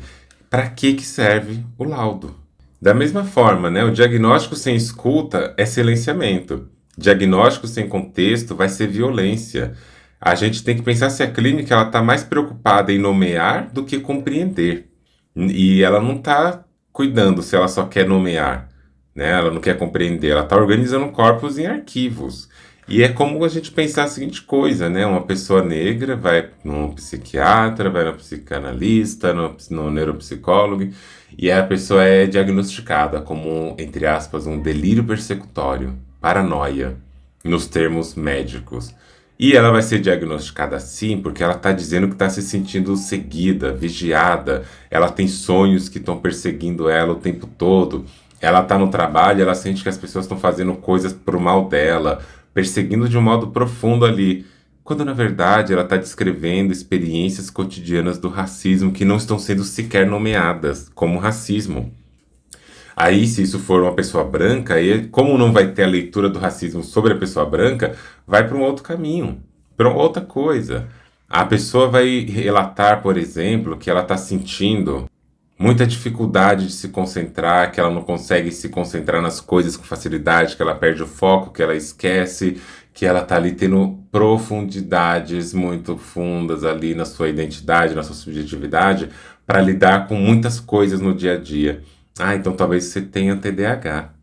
para que serve o laudo. Da mesma forma, né, o diagnóstico sem escuta é silenciamento. Diagnóstico sem contexto vai ser violência. A gente tem que pensar se a clínica está mais preocupada em nomear do que compreender. E ela não está cuidando se ela só quer nomear, né? Ela não quer compreender, ela está organizando corpos em arquivos. E é como a gente pensar a seguinte coisa, né? Uma pessoa negra vai num psiquiatra, vai no psicanalista, no neuropsicólogo, e a pessoa é diagnosticada como, entre aspas, um delírio persecutório, paranoia, nos termos médicos. E ela vai ser diagnosticada assim porque ela está dizendo que está se sentindo seguida, vigiada, ela tem sonhos que estão perseguindo ela o tempo todo, ela está no trabalho, ela sente que as pessoas estão fazendo coisas pro mal dela, perseguindo de um modo profundo ali, quando na verdade ela está descrevendo experiências cotidianas do racismo que não estão sendo sequer nomeadas como racismo. Aí, se isso for uma pessoa branca, aí, como não vai ter a leitura do racismo sobre a pessoa branca, vai para um outro caminho, para outra coisa. A pessoa vai relatar, por exemplo, que ela está sentindo muita dificuldade de se concentrar, que ela não consegue se concentrar nas coisas com facilidade, que ela perde o foco, que ela esquece, que ela está ali tendo profundidades muito fundas ali na sua identidade, na sua subjetividade, para lidar com muitas coisas no dia a dia. Ah, então talvez você tenha TDAH.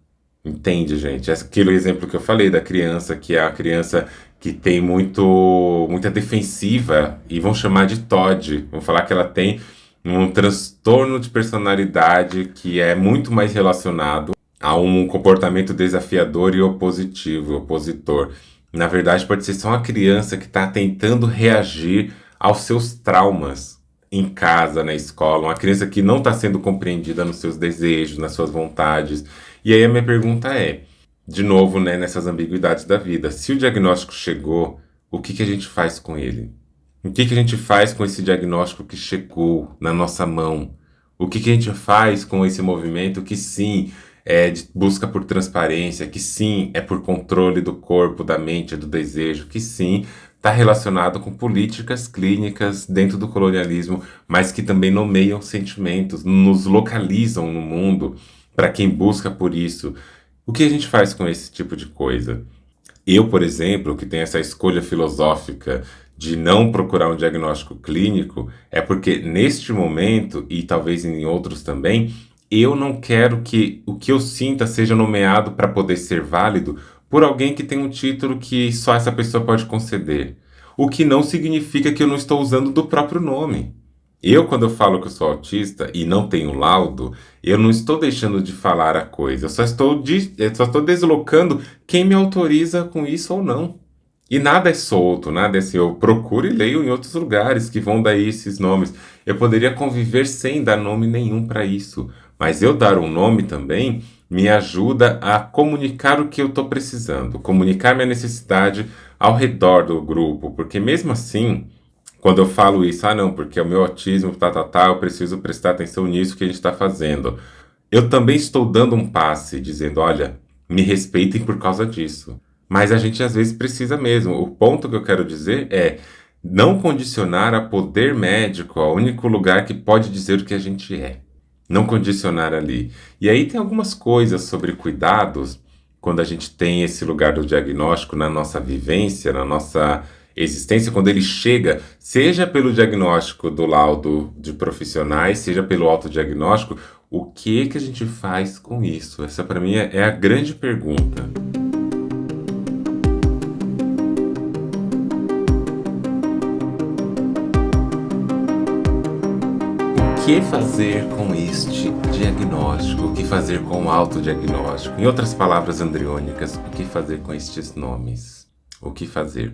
Entende, gente? Aquele exemplo que eu falei da criança, que é a criança que tem muita defensiva e vão chamar de TOD. Vão falar que ela tem um transtorno de personalidade que é muito mais relacionado a um comportamento desafiador e opositivo, opositor. Na verdade, pode ser só uma criança que está tentando reagir aos seus traumas em casa, na escola, uma criança que não está sendo compreendida nos seus desejos, nas suas vontades. E aí a minha pergunta é, de novo, né, nessas ambiguidades da vida, se o diagnóstico chegou, o que que a gente faz com ele? O que que a gente faz com esse diagnóstico que chegou na nossa mão? O que que a gente faz com esse movimento que sim é de busca por transparência, que sim é por controle do corpo, da mente, do desejo, que sim está relacionado com políticas clínicas dentro do colonialismo, mas que também nomeiam sentimentos, nos localizam no mundo para quem busca por isso. O que a gente faz com esse tipo de coisa? Eu, por exemplo, que tenho essa escolha filosófica de não procurar um diagnóstico clínico, é porque neste momento, e talvez em outros também, eu não quero que o que eu sinta seja nomeado para poder ser válido por alguém que tem um título que só essa pessoa pode conceder. O que não significa que eu não estou usando do próprio nome. Eu, quando eu falo que eu sou autista e não tenho laudo, eu não estou deixando de falar a coisa, eu só estou deslocando quem me autoriza com isso ou não. E nada é solto, nada é assim, eu procuro e leio em outros lugares que vão daí esses nomes. Eu poderia conviver sem dar nome nenhum para isso, mas eu dar um nome também me ajuda a comunicar o que eu estou precisando, comunicar minha necessidade ao redor do grupo, porque mesmo assim, quando eu falo isso, ah não, porque é o meu autismo, eu preciso prestar atenção nisso que a gente está fazendo. Eu também estou dando um passe, dizendo, olha, me respeitem por causa disso. Mas a gente às vezes precisa mesmo. O ponto que eu quero dizer é não condicionar a poder médico ao único lugar que pode dizer o que a gente é. Não condicionar ali. E aí tem algumas coisas sobre cuidados, quando a gente tem esse lugar do diagnóstico na nossa vivência, na nossa existência, quando ele chega, seja pelo diagnóstico do laudo de profissionais, seja pelo autodiagnóstico, o que a gente faz com isso? Essa para mim é a grande pergunta. O que fazer com este diagnóstico? O que fazer com o autodiagnóstico? Em outras palavras andriônicas, o que fazer com estes nomes? O que fazer?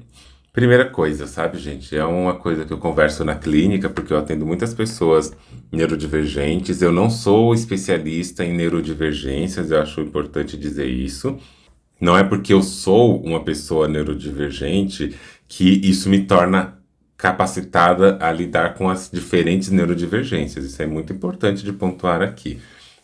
Primeira coisa, sabe, gente? É uma coisa que eu converso na clínica, porque eu atendo muitas pessoas neurodivergentes. Eu não sou especialista em neurodivergências, eu acho importante dizer isso. Não é porque eu sou uma pessoa neurodivergente que isso me torna capacitada a lidar com as diferentes neurodivergências. Isso é muito importante de pontuar aqui.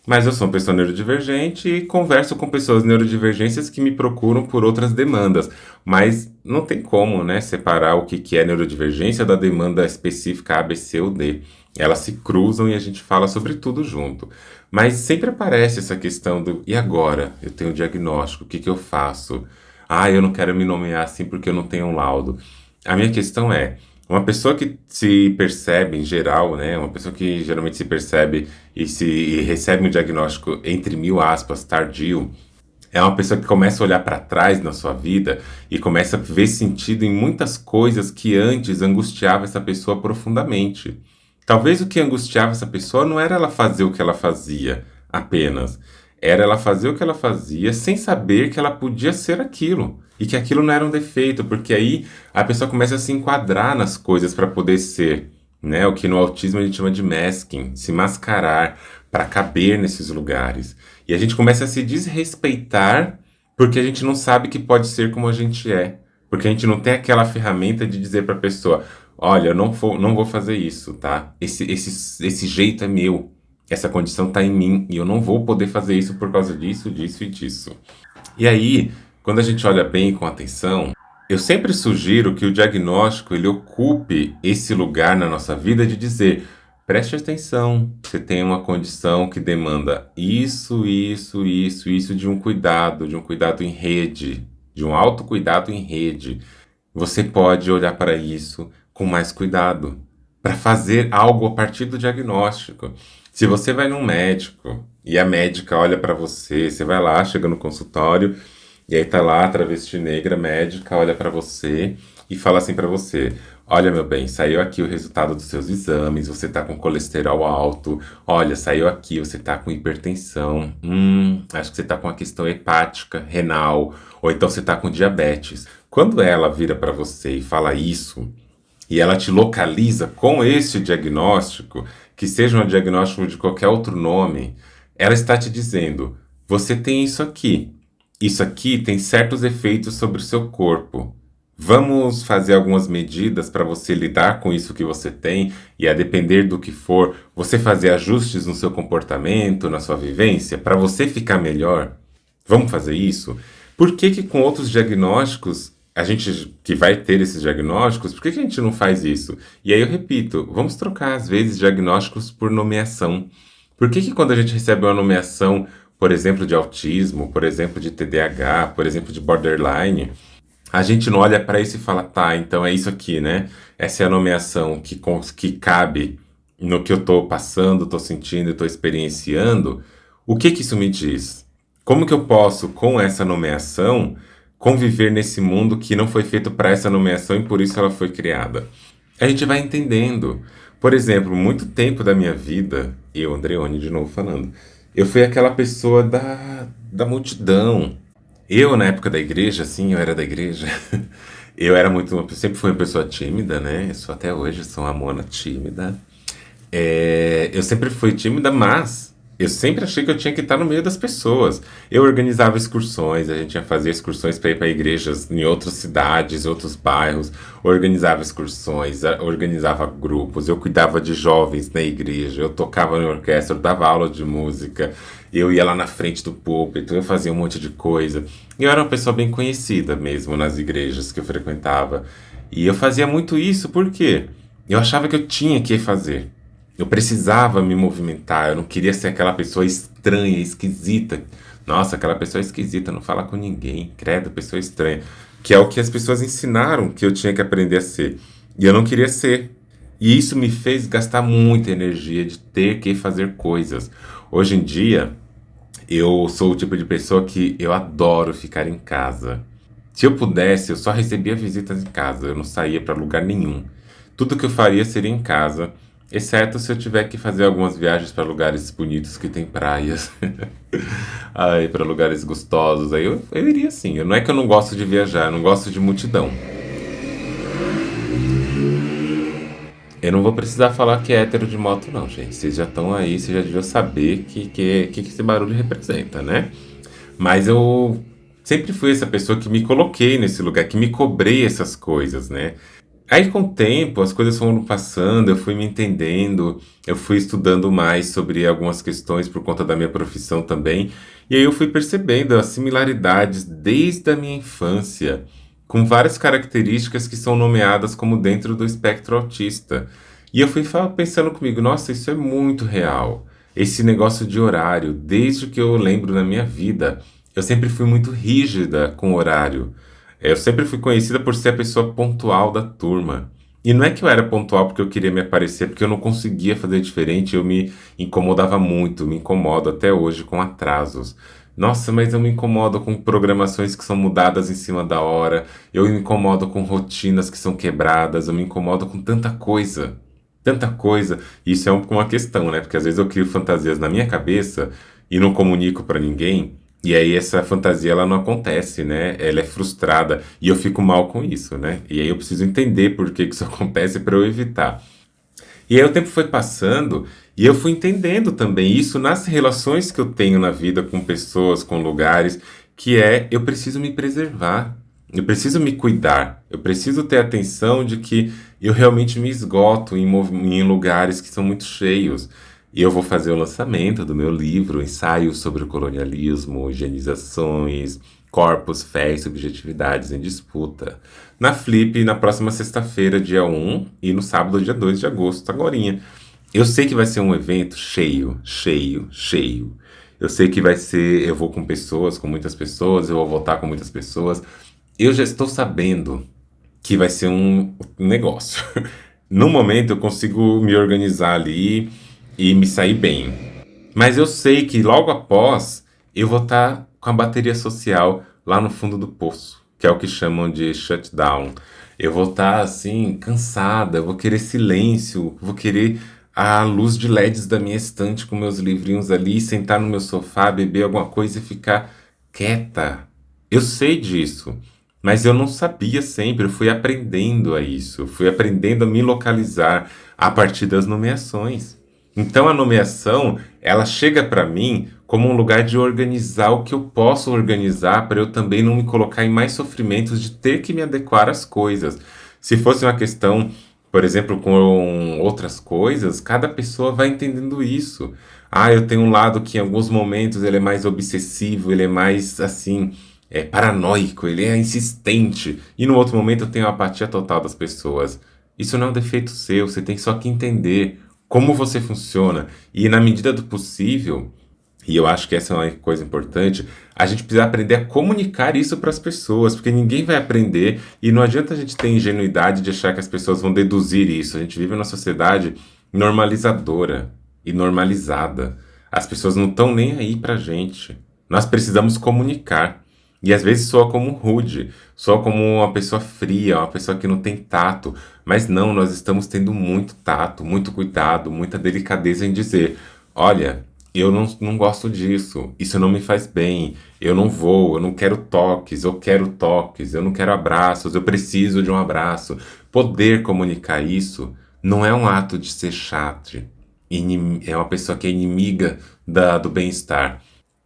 Mas eu sou uma pessoa neurodivergente e converso com pessoas neurodivergências que me procuram por outras demandas. Mas não tem como, né, separar o que é neurodivergência da demanda específica A, B, C ou D. Elas se cruzam e a gente fala sobre tudo junto. Mas sempre aparece essa questão do e agora? Eu tenho um diagnóstico, o que eu faço? Ah, eu não quero me nomear assim porque eu não tenho um laudo. A minha questão é, uma pessoa que se percebe em geral, né, uma pessoa que geralmente se percebe e recebe um diagnóstico entre mil aspas tardio, é uma pessoa que começa a olhar para trás na sua vida e começa a ver sentido em muitas coisas que antes angustiava essa pessoa profundamente. Talvez o que angustiava essa pessoa não era ela fazer o que ela fazia apenas, era ela fazer o que ela fazia sem saber que ela podia ser aquilo e que aquilo não era um defeito, porque aí a pessoa começa a se enquadrar nas coisas para poder ser, né? O que no autismo a gente chama de masking, se mascarar para caber nesses lugares. E a gente começa a se desrespeitar porque a gente não sabe que pode ser como a gente é, porque a gente não tem aquela ferramenta de dizer para a pessoa, olha, eu não vou fazer isso, tá? Esse jeito é meu, essa condição está em mim e eu não vou poder fazer isso por causa disso, disso e disso. E aí, quando a gente olha bem com atenção, eu sempre sugiro que o diagnóstico ele ocupe esse lugar na nossa vida de dizer, preste atenção, você tem uma condição que demanda isso de um cuidado em rede, de um autocuidado em rede. Você pode olhar para isso com mais cuidado, para fazer algo a partir do diagnóstico. Se você vai num médico e a médica olha para você, você vai lá, chega no consultório E aí tá lá a travesti negra médica, olha pra você e fala assim pra você: olha, meu bem, saiu aqui o resultado dos seus exames, você tá com colesterol alto, olha, saiu aqui, você tá com hipertensão, acho que você tá com uma questão hepática, renal, ou então você tá com diabetes. Quando ela vira pra você e fala isso, e ela te localiza com esse diagnóstico, que seja um diagnóstico de qualquer outro nome, ela está te dizendo: você tem isso aqui. Isso aqui tem certos efeitos sobre o seu corpo. Vamos fazer algumas medidas para você lidar com isso que você tem e, a depender do que for, você fazer ajustes no seu comportamento, na sua vivência, para você ficar melhor. Vamos fazer isso? Por que que com outros diagnósticos, a gente que vai ter esses diagnósticos, por que que a gente não faz isso? E aí eu repito, vamos trocar às vezes diagnósticos por nomeação. Por que que quando a gente recebe uma nomeação, por exemplo, de autismo, por exemplo, de TDAH, por exemplo, de borderline, a gente não olha para isso e fala: tá, então é isso aqui, né? Essa é a nomeação que cabe no que eu estou passando, estou sentindo, estou experienciando. O que que isso me diz? Como que eu posso, com essa nomeação, conviver nesse mundo que não foi feito para essa nomeação e por isso ela foi criada? A gente vai entendendo. Por exemplo, muito tempo da minha vida, eu, Andreone, de novo falando, eu fui aquela pessoa da multidão. Eu, na época da igreja, assim, eu era da igreja. Eu era muito, sempre fui uma pessoa tímida, né? Eu sou até hoje, sou uma mona tímida. Eu sempre fui tímida, mas eu sempre achei que eu tinha que estar no meio das pessoas. Eu organizava excursões, a gente ia fazer excursões para ir para igrejas em outras cidades, outros bairros, organizava excursões, organizava grupos, eu cuidava de jovens na igreja, eu tocava em orquestra, eu dava aula de música, eu ia lá na frente do púlpito, eu fazia um monte de coisa. E eu era uma pessoa bem conhecida mesmo nas igrejas que eu frequentava. E eu fazia muito isso porque eu achava que eu tinha que fazer. Eu precisava me movimentar, eu não queria ser aquela pessoa estranha, esquisita. Nossa, aquela pessoa esquisita, não fala com ninguém, credo, pessoa estranha. Que é o que as pessoas ensinaram que eu tinha que aprender a ser. E eu não queria ser. E isso me fez gastar muita energia de ter que fazer coisas. Hoje em dia, eu sou o tipo de pessoa que eu adoro ficar em casa. Se eu pudesse, eu só recebia visitas em casa, eu não saía para lugar nenhum. Tudo que eu faria seria em casa, exceto se eu tiver que fazer algumas viagens para lugares bonitos que tem praias. Ai, para lugares gostosos. Aí eu iria sim. Não é que eu não gosto de viajar, eu não gosto de multidão. Eu não vou precisar falar que é hétero de moto, não, gente. Vocês já estão aí, vocês já deviam saber que esse barulho representa, né? Mas eu sempre fui essa pessoa que me coloquei nesse lugar, que me cobrei essas coisas, né? Aí com o tempo as coisas foram passando, eu fui me entendendo, eu fui estudando mais sobre algumas questões por conta da minha profissão também, e aí eu fui percebendo as similaridades desde a minha infância, com várias características que são nomeadas como dentro do espectro autista. E eu fui pensando comigo: nossa, isso é muito real. Esse negócio de horário, desde que eu lembro na minha vida, eu sempre fui muito rígida com o horário. Eu sempre fui conhecida por ser a pessoa pontual da turma. E não é que eu era pontual porque eu queria me aparecer, porque eu não conseguia fazer diferente, eu me incomodava muito, me incomodo até hoje com atrasos. Nossa, mas eu me incomodo com programações que são mudadas em cima da hora, eu me incomodo com rotinas que são quebradas, eu me incomodo com tanta coisa. Tanta coisa. E isso é uma questão, né? Porque às vezes eu crio fantasias na minha cabeça e não comunico pra ninguém. E aí essa fantasia ela não acontece, né? Ela é frustrada e eu fico mal com isso, né? E aí eu preciso entender por que que isso acontece para eu evitar. E aí o tempo foi passando e eu fui entendendo também isso nas relações que eu tenho na vida com pessoas, com lugares, que é: eu preciso me preservar, eu preciso me cuidar, eu preciso ter atenção de que eu realmente me esgoto em lugares que são muito cheios. E eu vou fazer o lançamento do meu livro, Ensaio sobre o Colonialismo, Higienizações, Corpos, Fé e Subjetividades em Disputa, na Flip, na próxima sexta-feira, dia 1, e no sábado, dia 2 de agosto, agorinha. Eu sei que vai ser um evento cheio, cheio, cheio. Eu sei que vai ser, eu vou com pessoas, com muitas pessoas, eu vou voltar com muitas pessoas. Eu já estou sabendo que vai ser um negócio. No momento eu consigo me organizar ali e me sair bem. Mas eu sei que logo após eu vou estar com a bateria social lá no fundo do poço, que é o que chamam de shutdown. Eu vou estar assim, cansada, eu vou querer silêncio, vou querer a luz de LEDs da minha estante com meus livrinhos ali, sentar no meu sofá, beber alguma coisa e ficar quieta. Eu sei disso, mas eu não sabia sempre, eu fui aprendendo a isso, eu fui aprendendo a me localizar a partir das nomeações. Então a nomeação, ela chega para mim como um lugar de organizar o que eu posso organizar para eu também não me colocar em mais sofrimentos de ter que me adequar às coisas. Se fosse uma questão, por exemplo, com outras coisas, cada pessoa vai entendendo isso. Ah, eu tenho um lado que em alguns momentos ele é mais obsessivo, ele é mais assim, paranoico, ele é insistente. E no outro momento eu tenho a apatia total das pessoas. Isso não é um defeito seu, você tem só que entender como você funciona. E na medida do possível, e eu acho que essa é uma coisa importante, a gente precisa aprender a comunicar isso para as pessoas, porque ninguém vai aprender e não adianta a gente ter ingenuidade de achar que as pessoas vão deduzir isso. A gente vive numa sociedade normalizadora e normalizada. As pessoas não estão nem aí pra gente. Nós precisamos comunicar. E às vezes soa como rude, soa como uma pessoa fria, uma pessoa que não tem tato. Mas não, nós estamos tendo muito tato, muito cuidado, muita delicadeza em dizer: olha, eu não gosto disso, isso não me faz bem, eu não vou, eu não quero toques, eu não quero abraços, eu preciso de um abraço. Poder comunicar isso não é um ato de ser chato, é uma pessoa que é inimiga do bem-estar.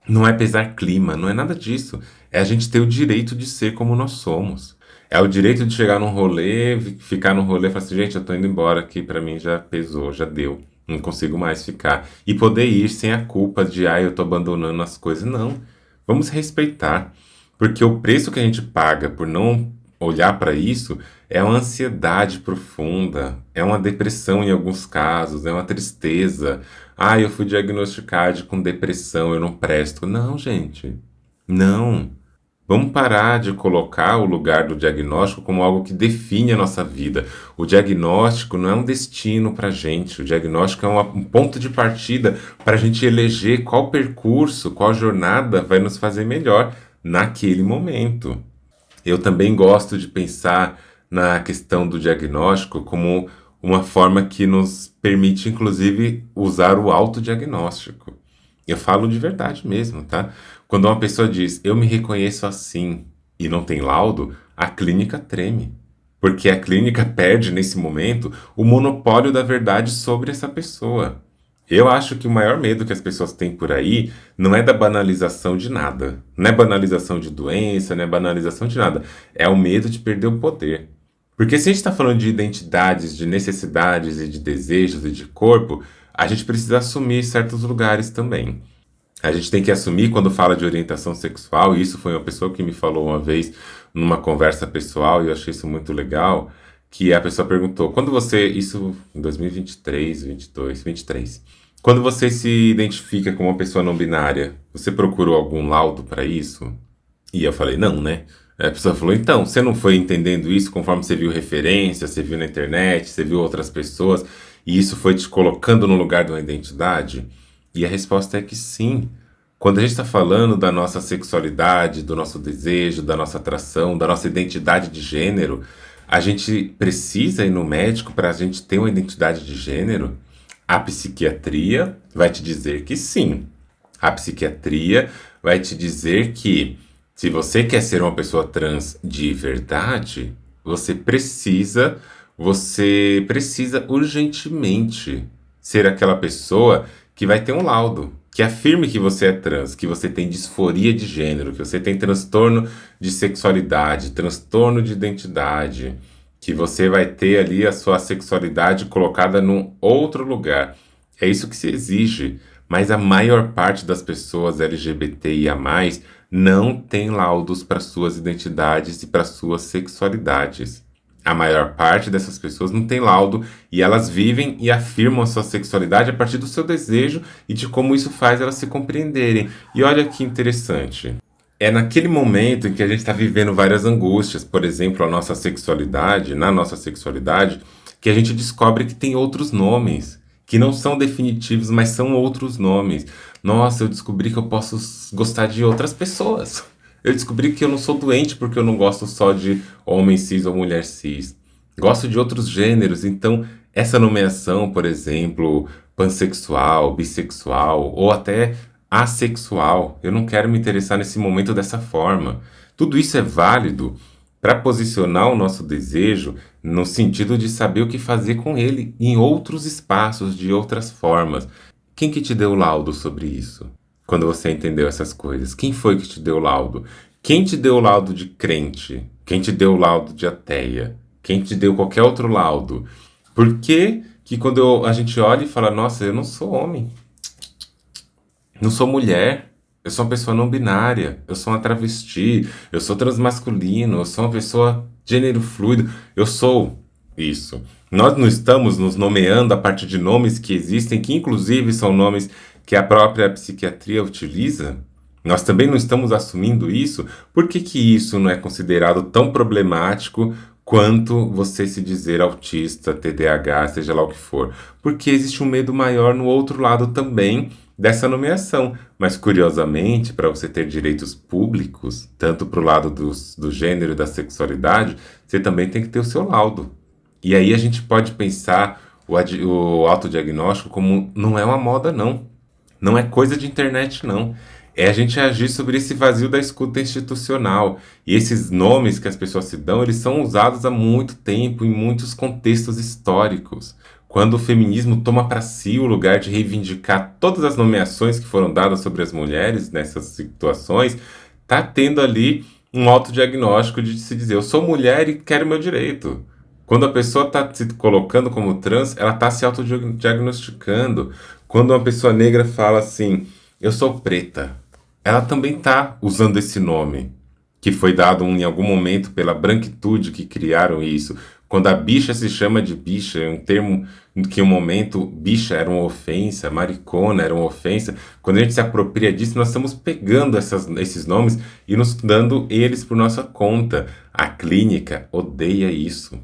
Não é pesar clima, não é nada disso. É a gente ter o direito de ser como nós somos. É o direito de chegar num rolê, ficar num rolê e falar assim, gente, eu tô indo embora aqui, pra mim já pesou, já deu. Não consigo mais ficar. E poder ir sem a culpa de, eu tô abandonando as coisas. Não. Vamos respeitar. Porque o preço que a gente paga por não olhar para isso é uma ansiedade profunda, é uma depressão em alguns casos, é uma tristeza. Eu fui diagnosticado com depressão, eu não presto. Não, gente. Não. Vamos parar de colocar o lugar do diagnóstico como algo que define a nossa vida. O diagnóstico não é um destino para a gente. O diagnóstico é um ponto de partida para a gente eleger qual percurso, qual jornada vai nos fazer melhor naquele momento. Eu também gosto de pensar na questão do diagnóstico como uma forma que nos permite, inclusive, usar o autodiagnóstico. Eu falo de verdade mesmo, tá? Quando uma pessoa diz, eu me reconheço assim, e não tem laudo, a clínica treme. Porque a clínica perde, nesse momento, o monopólio da verdade sobre essa pessoa. Eu acho que o maior medo que as pessoas têm por aí não é da banalização de nada. Não é banalização de doença, não é banalização de nada. É o medo de perder o poder. Porque se a gente está falando de identidades, de necessidades e de desejos e de corpo, a gente precisa assumir certos lugares também. A gente tem que assumir quando fala de orientação sexual, e isso foi uma pessoa que me falou uma vez numa conversa pessoal, e eu achei isso muito legal, que a pessoa perguntou, quando você, isso em 2023, 22, 23, quando você se identifica como uma pessoa não binária, você procurou algum laudo para isso? E eu falei, não, né? A pessoa falou, então, você não foi entendendo isso conforme você viu referência, você viu na internet, você viu outras pessoas, e isso foi te colocando no lugar de uma identidade? E a resposta é que sim. Quando a gente está falando da nossa sexualidade, do nosso desejo, da nossa atração, da nossa identidade de gênero, a gente precisa ir no médico para a gente ter uma identidade de gênero? A psiquiatria vai te dizer que sim. A psiquiatria vai te dizer que se você quer ser uma pessoa trans de verdade, você precisa urgentemente ser aquela pessoa que vai ter um laudo, que afirme que você é trans, que você tem disforia de gênero, que você tem transtorno de sexualidade, transtorno de identidade, que você vai ter ali a sua sexualidade colocada num outro lugar. É isso que se exige, mas a maior parte das pessoas LGBTIA+, não tem laudos para suas identidades e para suas sexualidades. A maior parte dessas pessoas não tem laudo e elas vivem e afirmam a sua sexualidade a partir do seu desejo e de como isso faz elas se compreenderem. E olha que interessante. É naquele momento em que a gente está vivendo várias angústias, por exemplo, na nossa sexualidade, que a gente descobre que tem outros nomes, que não são definitivos, mas são outros nomes. Nossa, eu descobri que eu posso gostar de outras pessoas. Eu descobri que eu não sou doente porque eu não gosto só de homem cis ou mulher cis. Gosto de outros gêneros, então essa nomeação, por exemplo, pansexual, bissexual ou até assexual, eu não quero me interessar nesse momento dessa forma. Tudo isso é válido para posicionar o nosso desejo no sentido de saber o que fazer com ele em outros espaços, de outras formas. Quem que te deu o laudo sobre isso? Quando você entendeu essas coisas? Quem foi que te deu o laudo? Quem te deu o laudo de crente? Quem te deu o laudo de ateia? Quem te deu qualquer outro laudo? Por que que quando a gente olha e fala, nossa, eu não sou homem, não sou mulher, eu sou uma pessoa não binária, eu sou uma travesti, eu sou transmasculino, eu sou uma pessoa gênero fluido, eu sou isso. Nós não estamos nos nomeando a partir de nomes que existem, que inclusive são nomes que a própria psiquiatria utiliza. Nós também não estamos assumindo isso. Por que que isso não é considerado tão problemático quanto você se dizer autista, TDAH, seja lá o que for? Porque existe um medo maior no outro lado também dessa nomeação. Mas, curiosamente, para você ter direitos públicos, tanto para o lado do gênero e da sexualidade, você também tem que ter o seu laudo. E aí a gente pode pensar o autodiagnóstico como não é uma moda, não. Não é coisa de internet, não. É a gente agir sobre esse vazio da escuta institucional. E esses nomes que as pessoas se dão, eles são usados há muito tempo, em muitos contextos históricos. Quando o feminismo toma para si o lugar de reivindicar todas as nomeações que foram dadas sobre as mulheres nessas situações, tá tendo ali um autodiagnóstico de se dizer, eu sou mulher e quero meu direito. Quando a pessoa está se colocando como trans, ela está se autodiagnosticando. Quando uma pessoa negra fala assim, eu sou preta, ela também está usando esse nome, que foi dado em algum momento pela branquitude que criaram isso. Quando a bicha se chama de bicha, é um termo que em um momento bicha era uma ofensa, maricona era uma ofensa. Quando a gente se apropria disso, nós estamos pegando esses nomes e nos dando eles por nossa conta. A clínica odeia isso.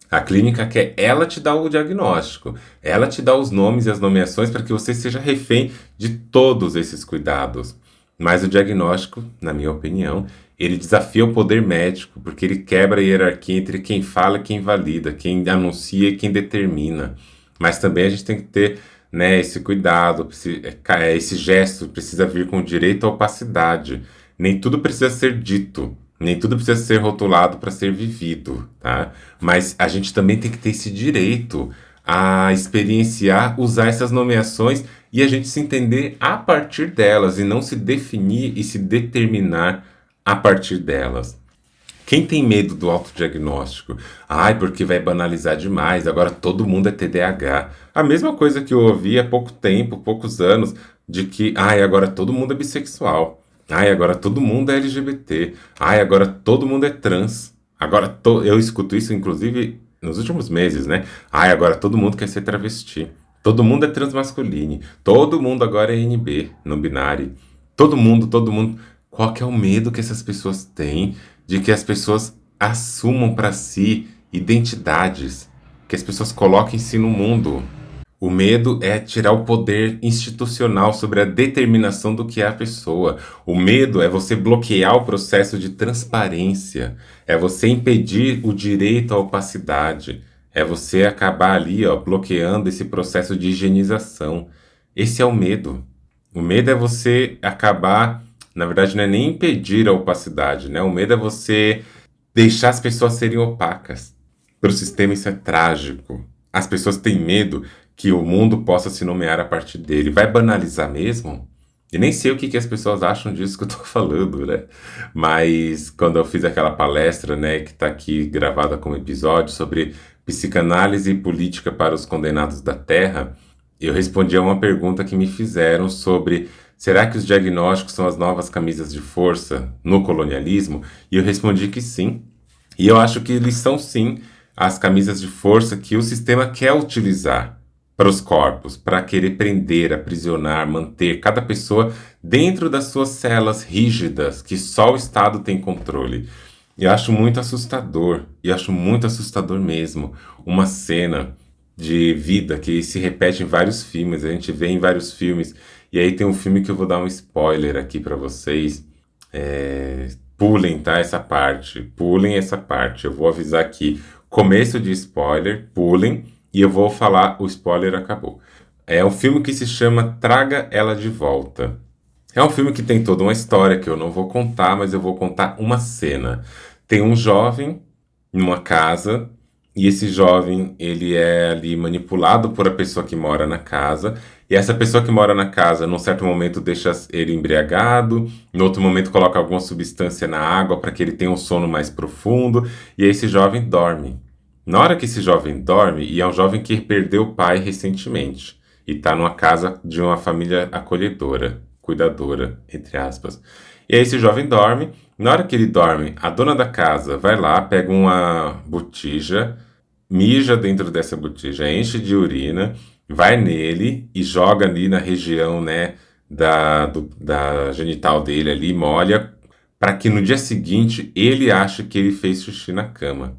A clínica quer ela te dar o diagnóstico, ela te dá os nomes e as nomeações para que você seja refém de todos esses cuidados. Mas o diagnóstico, na minha opinião, ele desafia o poder médico, porque ele quebra a hierarquia entre quem fala e quem valida, quem anuncia e quem determina. Mas também a gente tem que ter, né, esse cuidado, esse gesto precisa vir com direito à opacidade. Nem tudo precisa ser dito. Nem tudo precisa ser rotulado para ser vivido, tá? Mas a gente também tem que ter esse direito a experienciar, usar essas nomeações e a gente se entender a partir delas e não se definir e se determinar a partir delas. Quem tem medo do autodiagnóstico? Ai, porque vai banalizar demais, agora todo mundo é TDAH. A mesma coisa que eu ouvi há pouco tempo, poucos anos, de que, ai, agora todo mundo é bissexual. Ai, agora todo mundo é LGBT. Ai, agora todo mundo é trans. Agora eu escuto isso, inclusive, nos últimos meses, né? Ai, agora todo mundo quer ser travesti. Todo mundo é transmasculino. Todo mundo agora é NB, não binário. Todo mundo, todo mundo. Qual que é o medo que essas pessoas têm de que as pessoas assumam para si identidades, que as pessoas coloquem-se no mundo? O medo é tirar o poder institucional sobre a determinação do que é a pessoa. O medo é você bloquear o processo de transparência, é você impedir o direito à opacidade, é você acabar ali, ó, bloqueando esse processo de higienização. Esse é o medo. O medo é você acabar, na verdade, não é nem impedir a opacidade, né? O medo é você deixar as pessoas serem opacas. Para o sistema isso é trágico. As pessoas têm medo que o mundo possa se nomear a partir dele. Vai banalizar mesmo? E nem sei o que as pessoas acham disso que eu tô falando, né? Mas quando eu fiz aquela palestra, né, que tá aqui gravada como episódio sobre psicanálise e política para os condenados da Terra, eu respondi a uma pergunta que me fizeram sobre será que os diagnósticos são as novas camisas de força no colonialismo? E eu respondi que sim. E eu acho que eles são sim as camisas de força que o sistema quer utilizar para os corpos, para querer prender, aprisionar, manter cada pessoa dentro das suas celas rígidas, que só o Estado tem controle. Eu acho muito assustador, e acho muito assustador mesmo, uma cena de vida que se repete em vários filmes, a gente vê em vários filmes, e aí tem um filme que eu vou dar um spoiler aqui para vocês, Pulem, tá? Essa parte. Pulem essa parte. Eu vou avisar aqui. Começo de spoiler, pulem. E eu vou falar, o spoiler acabou. É um filme que se chama Traga Ela de Volta. É um filme que tem toda uma história que eu não vou contar, mas eu vou contar uma cena. Tem um jovem numa casa e esse jovem ele é ali manipulado por a pessoa que mora na casa. E essa pessoa que mora na casa, num certo momento, deixa ele embriagado, no outro momento, coloca alguma substância na água para que ele tenha um sono mais profundo. E aí esse jovem dorme. Na hora que esse jovem dorme, e é um jovem que perdeu o pai recentemente, e está numa casa de uma família acolhedora, cuidadora, entre aspas. E aí esse jovem dorme. Na hora que ele dorme, a dona da casa vai lá, pega uma botija, mija dentro dessa botija, enche de urina, vai nele e joga ali na região, né, da genital dele ali, molha, para que no dia seguinte ele ache que ele fez xixi na cama.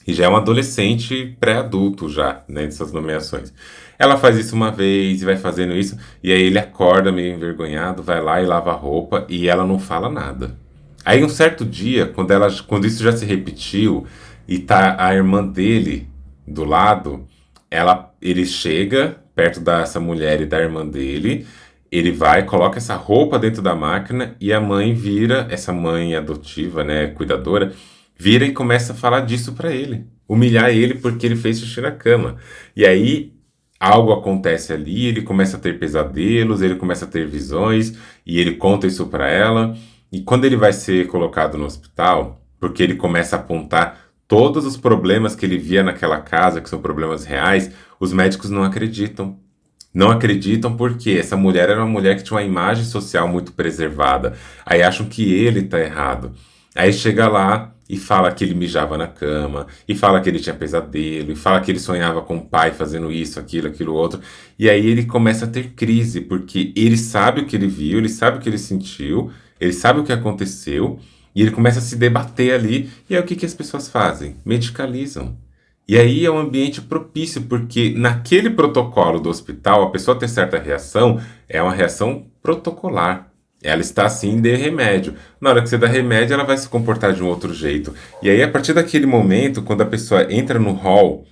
E já é um adolescente pré-adulto já, né, dessas nomeações. Ela faz isso uma vez e vai fazendo isso, e aí ele acorda meio envergonhado, vai lá e lava a roupa e ela não fala nada. Aí um certo dia, quando isso já se repetiu e tá a irmã dele do lado, ele chega perto dessa mulher e da irmã dele, ele vai, coloca essa roupa dentro da máquina e a mãe vira, essa mãe adotiva, né, cuidadora, vira e começa a falar disso pra ele, humilhar ele porque ele fez xixi na cama. E aí algo acontece ali, ele começa a ter pesadelos, ele começa a ter visões e ele conta isso pra ela. E quando ele vai ser colocado no hospital, porque ele começa a apontar todos os problemas que ele via naquela casa, que são problemas reais, os médicos não acreditam. Não acreditam porque essa mulher era uma mulher que tinha uma imagem social muito preservada. Aí acham que ele tá errado. Aí chega lá e fala que ele mijava na cama, e fala que ele tinha pesadelo, e fala que ele sonhava com o pai fazendo isso, aquilo outro. E aí ele começa a ter crise, porque ele sabe o que ele viu, ele sabe o que ele sentiu, ele sabe o que aconteceu, e ele começa a se debater ali. E aí o que que as pessoas fazem? Medicalizam. E aí é um ambiente propício, porque naquele protocolo do hospital, a pessoa ter certa reação é uma reação protocolar. Ela está assim, dê remédio. Na hora que você dá remédio, ela vai se comportar de um outro jeito. E aí, a partir daquele momento, quando a pessoa entra no hall,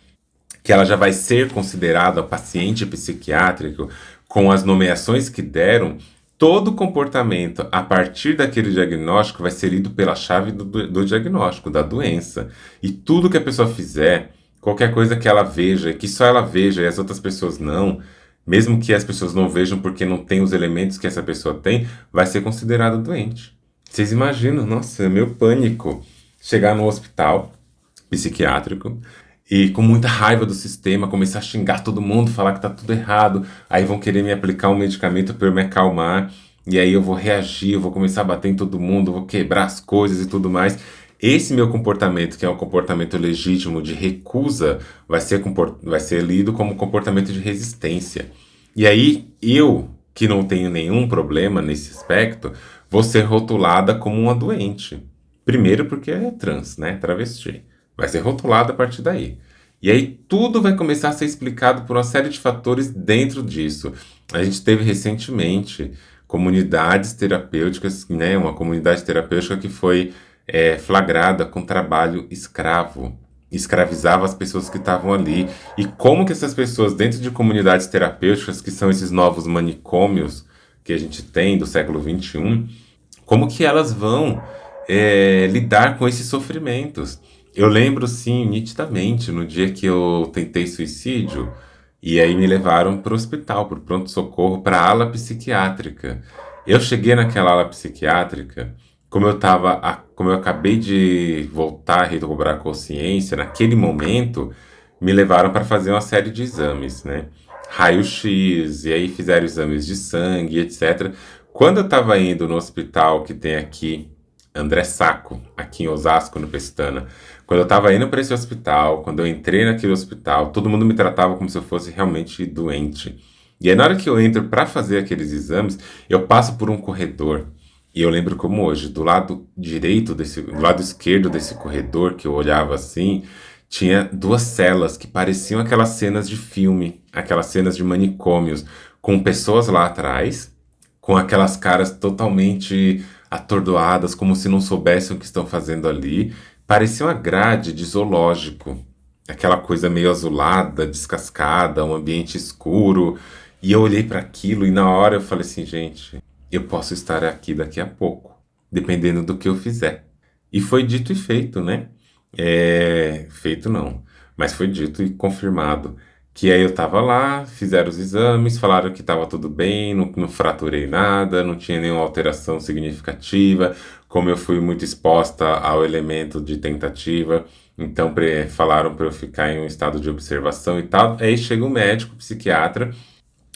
que ela já vai ser considerada paciente psiquiátrico, com as nomeações que deram, todo comportamento a partir daquele diagnóstico vai ser lido pela chave do diagnóstico, da doença. E tudo que a pessoa fizer, qualquer coisa que ela veja, que só ela veja e as outras pessoas não, mesmo que as pessoas não vejam porque não tem os elementos que essa pessoa tem, vai ser considerado doente. Vocês imaginam, nossa, é meu pânico chegar no hospital psiquiátrico e com muita raiva do sistema começar a xingar todo mundo, falar que tá tudo errado, aí vão querer me aplicar um medicamento para eu me acalmar, e aí eu vou reagir, eu vou começar a bater em todo mundo, vou quebrar as coisas e tudo mais. Esse meu comportamento, que é um comportamento legítimo de recusa, vai ser lido como comportamento de resistência. E aí, eu, que não tenho nenhum problema nesse aspecto, vou ser rotulada como uma doente. Primeiro porque é trans, né? Travesti. Vai ser rotulada a partir daí. E aí tudo vai começar a ser explicado por uma série de fatores dentro disso. A gente teve recentemente comunidades terapêuticas, né? Uma comunidade terapêutica que foi flagrada com trabalho escravo. Escravizava as pessoas que estavam ali. E como que essas pessoas, dentro de comunidades terapêuticas, que são esses novos manicômios que a gente tem do século XXI, como que elas vão lidar com esses sofrimentos? Eu lembro, sim, nitidamente, no dia que eu tentei suicídio, e aí me levaram para o hospital, para o pronto-socorro, para a ala psiquiátrica. Eu cheguei naquela ala psiquiátrica, como eu acabei de voltar a recobrar a consciência, naquele momento, me levaram para fazer uma série de exames, né? Raio-X, e aí fizeram exames de sangue, etc. Quando eu estava indo no hospital que tem aqui, André Sacco, aqui em Osasco, no Pestana, quando eu estava indo para esse hospital, quando eu entrei naquele hospital, todo mundo me tratava como se eu fosse realmente doente. E aí, na hora que eu entro para fazer aqueles exames, eu passo por um corredor. E eu lembro como hoje, do lado do lado esquerdo desse corredor, que eu olhava assim, tinha duas celas que pareciam aquelas cenas de filme, aquelas cenas de manicômios, com pessoas lá atrás, com aquelas caras totalmente atordoadas, como se não soubessem o que estão fazendo ali. Parecia uma grade de zoológico. Aquela coisa meio azulada, descascada, um ambiente escuro. E eu olhei para aquilo e na hora eu falei assim, gente, eu posso estar aqui daqui a pouco, dependendo do que eu fizer. E foi dito e feito, né? Feito não, mas foi dito e confirmado. Que aí eu tava lá, fizeram os exames, falaram que tava tudo bem, não fraturei nada, não tinha nenhuma alteração significativa. Como eu fui muito exposta ao elemento de tentativa, então falaram para eu ficar em um estado de observação e tal. Aí chega um médico, psiquiatra,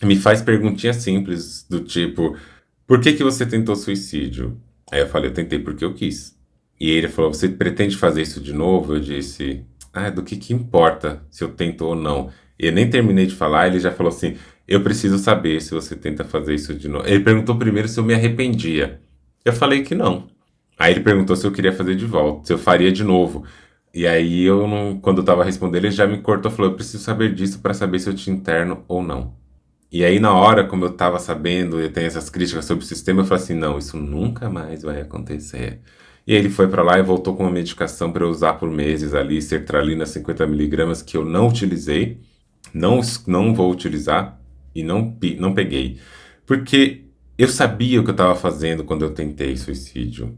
me faz perguntinhas simples do tipo, por que que você tentou suicídio? Aí eu falei, eu tentei porque eu quis. E ele falou, você pretende fazer isso de novo? Eu disse, do que importa se eu tento ou não? Eu nem terminei de falar, ele já falou assim, eu preciso saber se você tenta fazer isso de novo. Ele perguntou primeiro se eu me arrependia. Eu falei que não. Aí ele perguntou se eu queria fazer de volta, se eu faria de novo. E aí eu não, quando eu tava respondendo, ele já me cortou e falou, eu preciso saber disso para saber se eu te interno ou não. E aí, na hora, como eu tava sabendo, eu tenho essas críticas sobre o sistema, eu falei assim, não, isso nunca mais vai acontecer. E aí ele foi pra lá e voltou com uma medicação para eu usar por meses ali, sertralina 50 miligramas, que eu não utilizei, não vou utilizar e não peguei. Porque eu sabia o que eu estava fazendo quando eu tentei suicídio.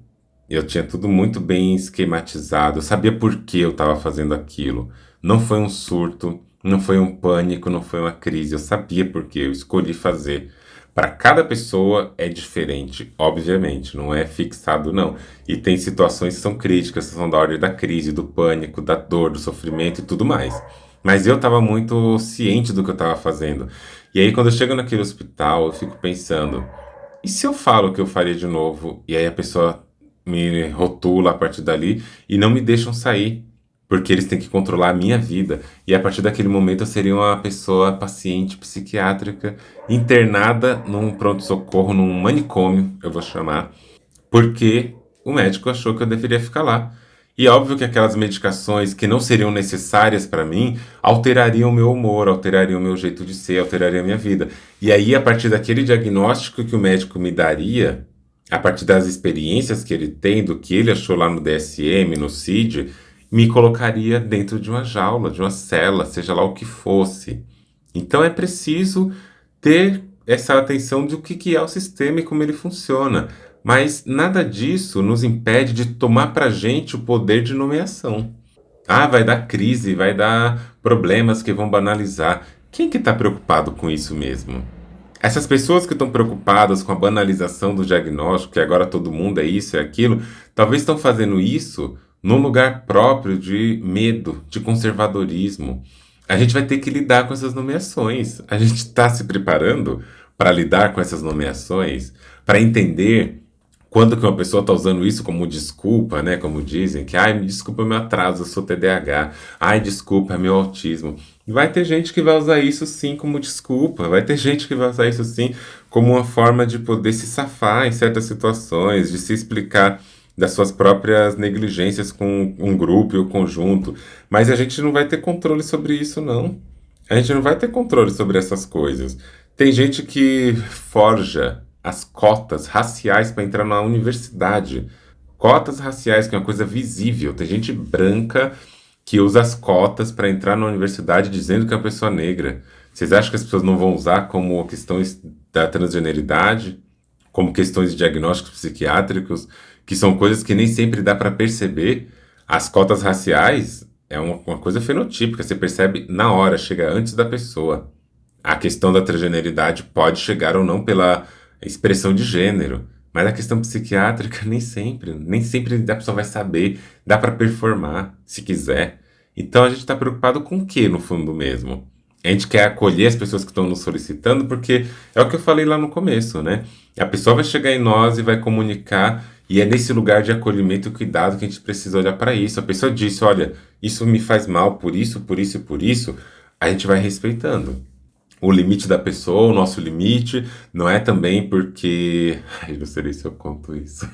Eu tinha tudo muito bem esquematizado, eu sabia por que eu estava fazendo aquilo. Não foi um surto, não foi um pânico, não foi uma crise, eu sabia por que eu escolhi fazer. Para cada pessoa é diferente, obviamente, não é fixado não. E tem situações que são críticas, que são da ordem da crise, do pânico, da dor, do sofrimento e tudo mais. Mas eu estava muito ciente do que eu estava fazendo. E aí quando eu chego naquele hospital, eu fico pensando, e se eu falo que eu faria de novo, e aí a pessoa me rotula a partir dali e não me deixam sair, porque eles têm que controlar a minha vida. E a partir daquele momento eu seria uma pessoa paciente psiquiátrica internada num pronto-socorro, num manicômio, eu vou chamar, porque o médico achou que eu deveria ficar lá. E é óbvio que aquelas medicações que não seriam necessárias para mim alterariam o meu humor, alterariam o meu jeito de ser, alterariam a minha vida. E aí, a partir daquele diagnóstico que o médico me daria, a partir das experiências que ele tem, do que ele achou lá no DSM, no CID, me colocaria dentro de uma jaula, de uma cela, seja lá o que fosse. Então é preciso ter essa atenção do que é o sistema e como ele funciona. Mas nada disso nos impede de tomar para gente o poder de nomeação. Vai dar crise, vai dar problemas que vão banalizar. Quem que está preocupado com isso mesmo? Essas pessoas que estão preocupadas com a banalização do diagnóstico, que agora todo mundo é isso e aquilo, talvez estão fazendo isso num lugar próprio de medo, de conservadorismo. A gente vai ter que lidar com essas nomeações. A gente está se preparando para lidar com essas nomeações, para entender quando que uma pessoa está usando isso como desculpa, né? Como dizem, que, me desculpa meu atraso, eu sou TDAH. Desculpa, é meu autismo. Vai ter gente que vai usar isso sim como desculpa. Vai ter gente que vai usar isso sim como uma forma de poder se safar em certas situações, de se explicar das suas próprias negligências com um grupo e o conjunto. Mas a gente não vai ter controle sobre isso, não. A gente não vai ter controle sobre essas coisas. Tem gente que forja as cotas raciais para entrar na universidade. Cotas raciais, que é uma coisa visível. Tem gente branca que usa as cotas para entrar na universidade dizendo que é uma pessoa negra. Vocês acham que as pessoas não vão usar como questões da transgeneridade, como questões de diagnósticos psiquiátricos, que são coisas que nem sempre dá para perceber? As cotas raciais é uma coisa fenotípica, você percebe na hora, chega antes da pessoa. A questão da transgeneridade pode chegar ou não pela expressão de gênero, mas a questão psiquiátrica nem sempre a pessoa vai saber, dá para performar, se quiser. Então a gente está preocupado com o que no fundo mesmo? A gente quer acolher as pessoas que estão nos solicitando, porque é o que eu falei lá no começo, né? A pessoa vai chegar em nós e vai comunicar, e é nesse lugar de acolhimento e cuidado que a gente precisa olhar para isso. A pessoa disse, olha, isso me faz mal por isso, por isso e por isso, a gente vai respeitando o limite da pessoa, o nosso limite, não é também porque... não sei se eu conto isso.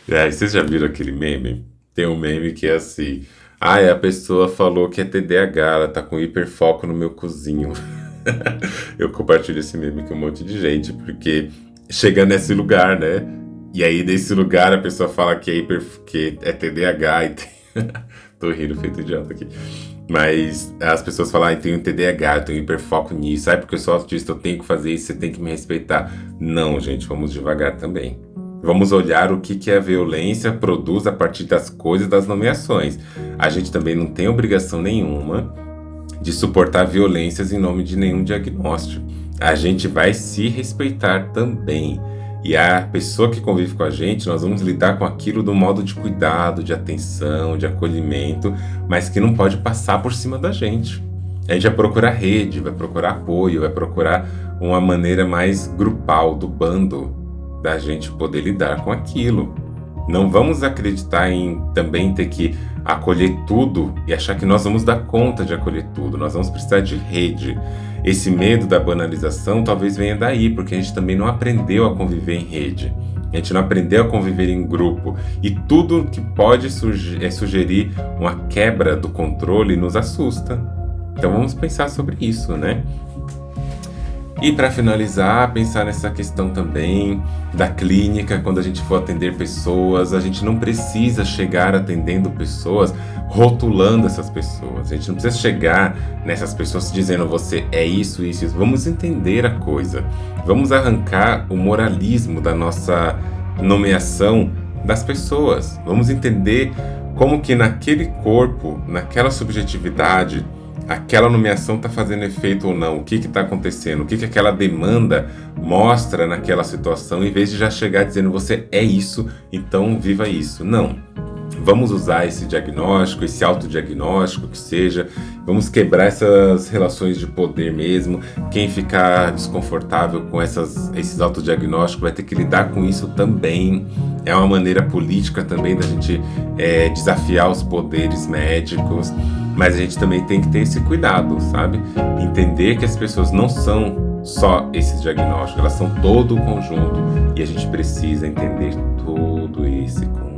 Vocês já viram aquele meme? Tem um meme que é assim, a pessoa falou que é TDAH, ela tá com hiperfoco no meu cozinho. Eu compartilho esse meme com um monte de gente, porque chega nesse lugar, né? E aí, desse lugar, a pessoa fala que é TDAH e tem... Tô rindo, feito idiota aqui. Mas as pessoas falam, eu tenho TDAH, eu tenho hiperfoco nisso. Porque eu sou autista, eu tenho que fazer isso, você tem que me respeitar. Não, gente, vamos devagar também. Vamos olhar o que a violência produz a partir das coisas, das nomeações. A gente também não tem obrigação nenhuma de suportar violências em nome de nenhum diagnóstico. A gente vai se respeitar também. E a pessoa que convive com a gente, nós vamos lidar com aquilo do modo de cuidado, de atenção, de acolhimento, mas que não pode passar por cima da gente. A gente vai procurar rede, vai procurar apoio, vai procurar uma maneira mais grupal, do bando, da gente poder lidar com aquilo. Não vamos acreditar em também ter que acolher tudo e achar que nós vamos dar conta de acolher tudo. Nós vamos precisar de rede. Esse medo da banalização talvez venha daí, porque a gente também não aprendeu a conviver em rede. A gente não aprendeu a conviver em grupo. E tudo que pode sugerir uma quebra do controle nos assusta. Então vamos pensar sobre isso, né? E para finalizar, pensar nessa questão também da clínica, quando a gente for atender pessoas, a gente não precisa chegar atendendo pessoas, rotulando essas pessoas. A gente não precisa chegar nessas pessoas dizendo você é isso, isso, isso. Vamos entender a coisa. Vamos arrancar o moralismo da nossa nomeação das pessoas. Vamos entender como que naquele corpo, naquela subjetividade, aquela nomeação está fazendo efeito ou não, o que está acontecendo, o que aquela demanda mostra naquela situação, em vez de já chegar dizendo você é isso, então viva isso. Não. Vamos usar esse diagnóstico, esse autodiagnóstico que seja, vamos quebrar essas relações de poder mesmo. Quem ficar desconfortável com esses autodiagnósticos vai ter que lidar com isso também. É uma maneira política também da gente desafiar os poderes médicos, mas a gente também tem que ter esse cuidado, sabe? Entender que as pessoas não são só esses diagnósticos, elas são todo o conjunto e a gente precisa entender todo esse conjunto.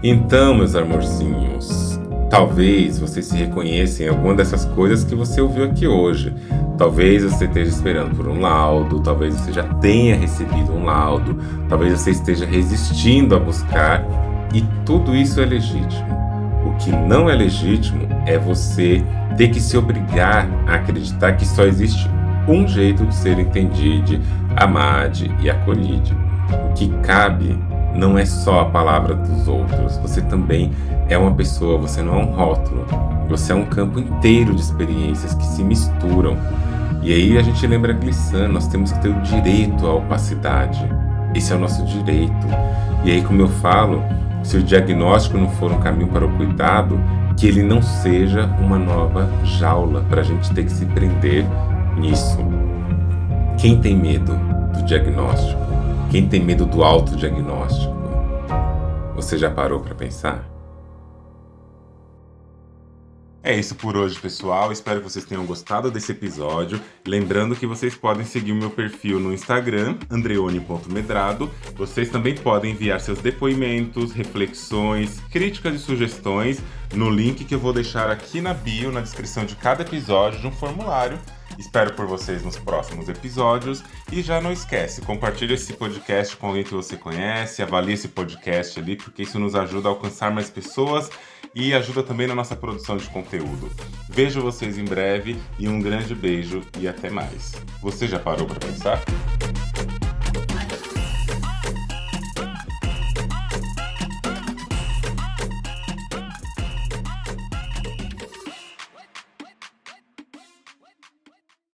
Então, meus amorzinhos, talvez você se reconheça em alguma dessas coisas que você ouviu aqui hoje. Talvez você esteja esperando por um laudo, talvez você já tenha recebido um laudo, talvez você esteja resistindo a buscar, e tudo isso é legítimo. O que não é legítimo é você ter que se obrigar a acreditar que só existe um jeito de ser entendido, amado e acolhido. O que cabe não é só a palavra dos outros, você também é uma pessoa, você não é um rótulo, você é um campo inteiro de experiências que se misturam. E aí a gente lembra Glissant, nós temos que ter o direito à opacidade, esse é o nosso direito. E aí, como eu falo, se o diagnóstico não for um caminho para o cuidado, que ele não seja uma nova jaula para a gente ter que se prender nisso. Quem tem medo do diagnóstico? Quem tem medo do autodiagnóstico? Você já parou para pensar? É isso por hoje, pessoal. Espero que vocês tenham gostado desse episódio. Lembrando que vocês podem seguir o meu perfil no Instagram, andreone.medrado. Vocês também podem enviar seus depoimentos, reflexões, críticas e sugestões no link que eu vou deixar aqui na bio, na descrição de cada episódio, de um formulário. Espero por vocês nos próximos episódios. E já não esquece, compartilhe esse podcast com alguém que você conhece, avalie esse podcast ali, porque isso nos ajuda a alcançar mais pessoas e ajuda também na nossa produção de conteúdo. Vejo vocês em breve e um grande beijo e até mais. Você já parou para pensar?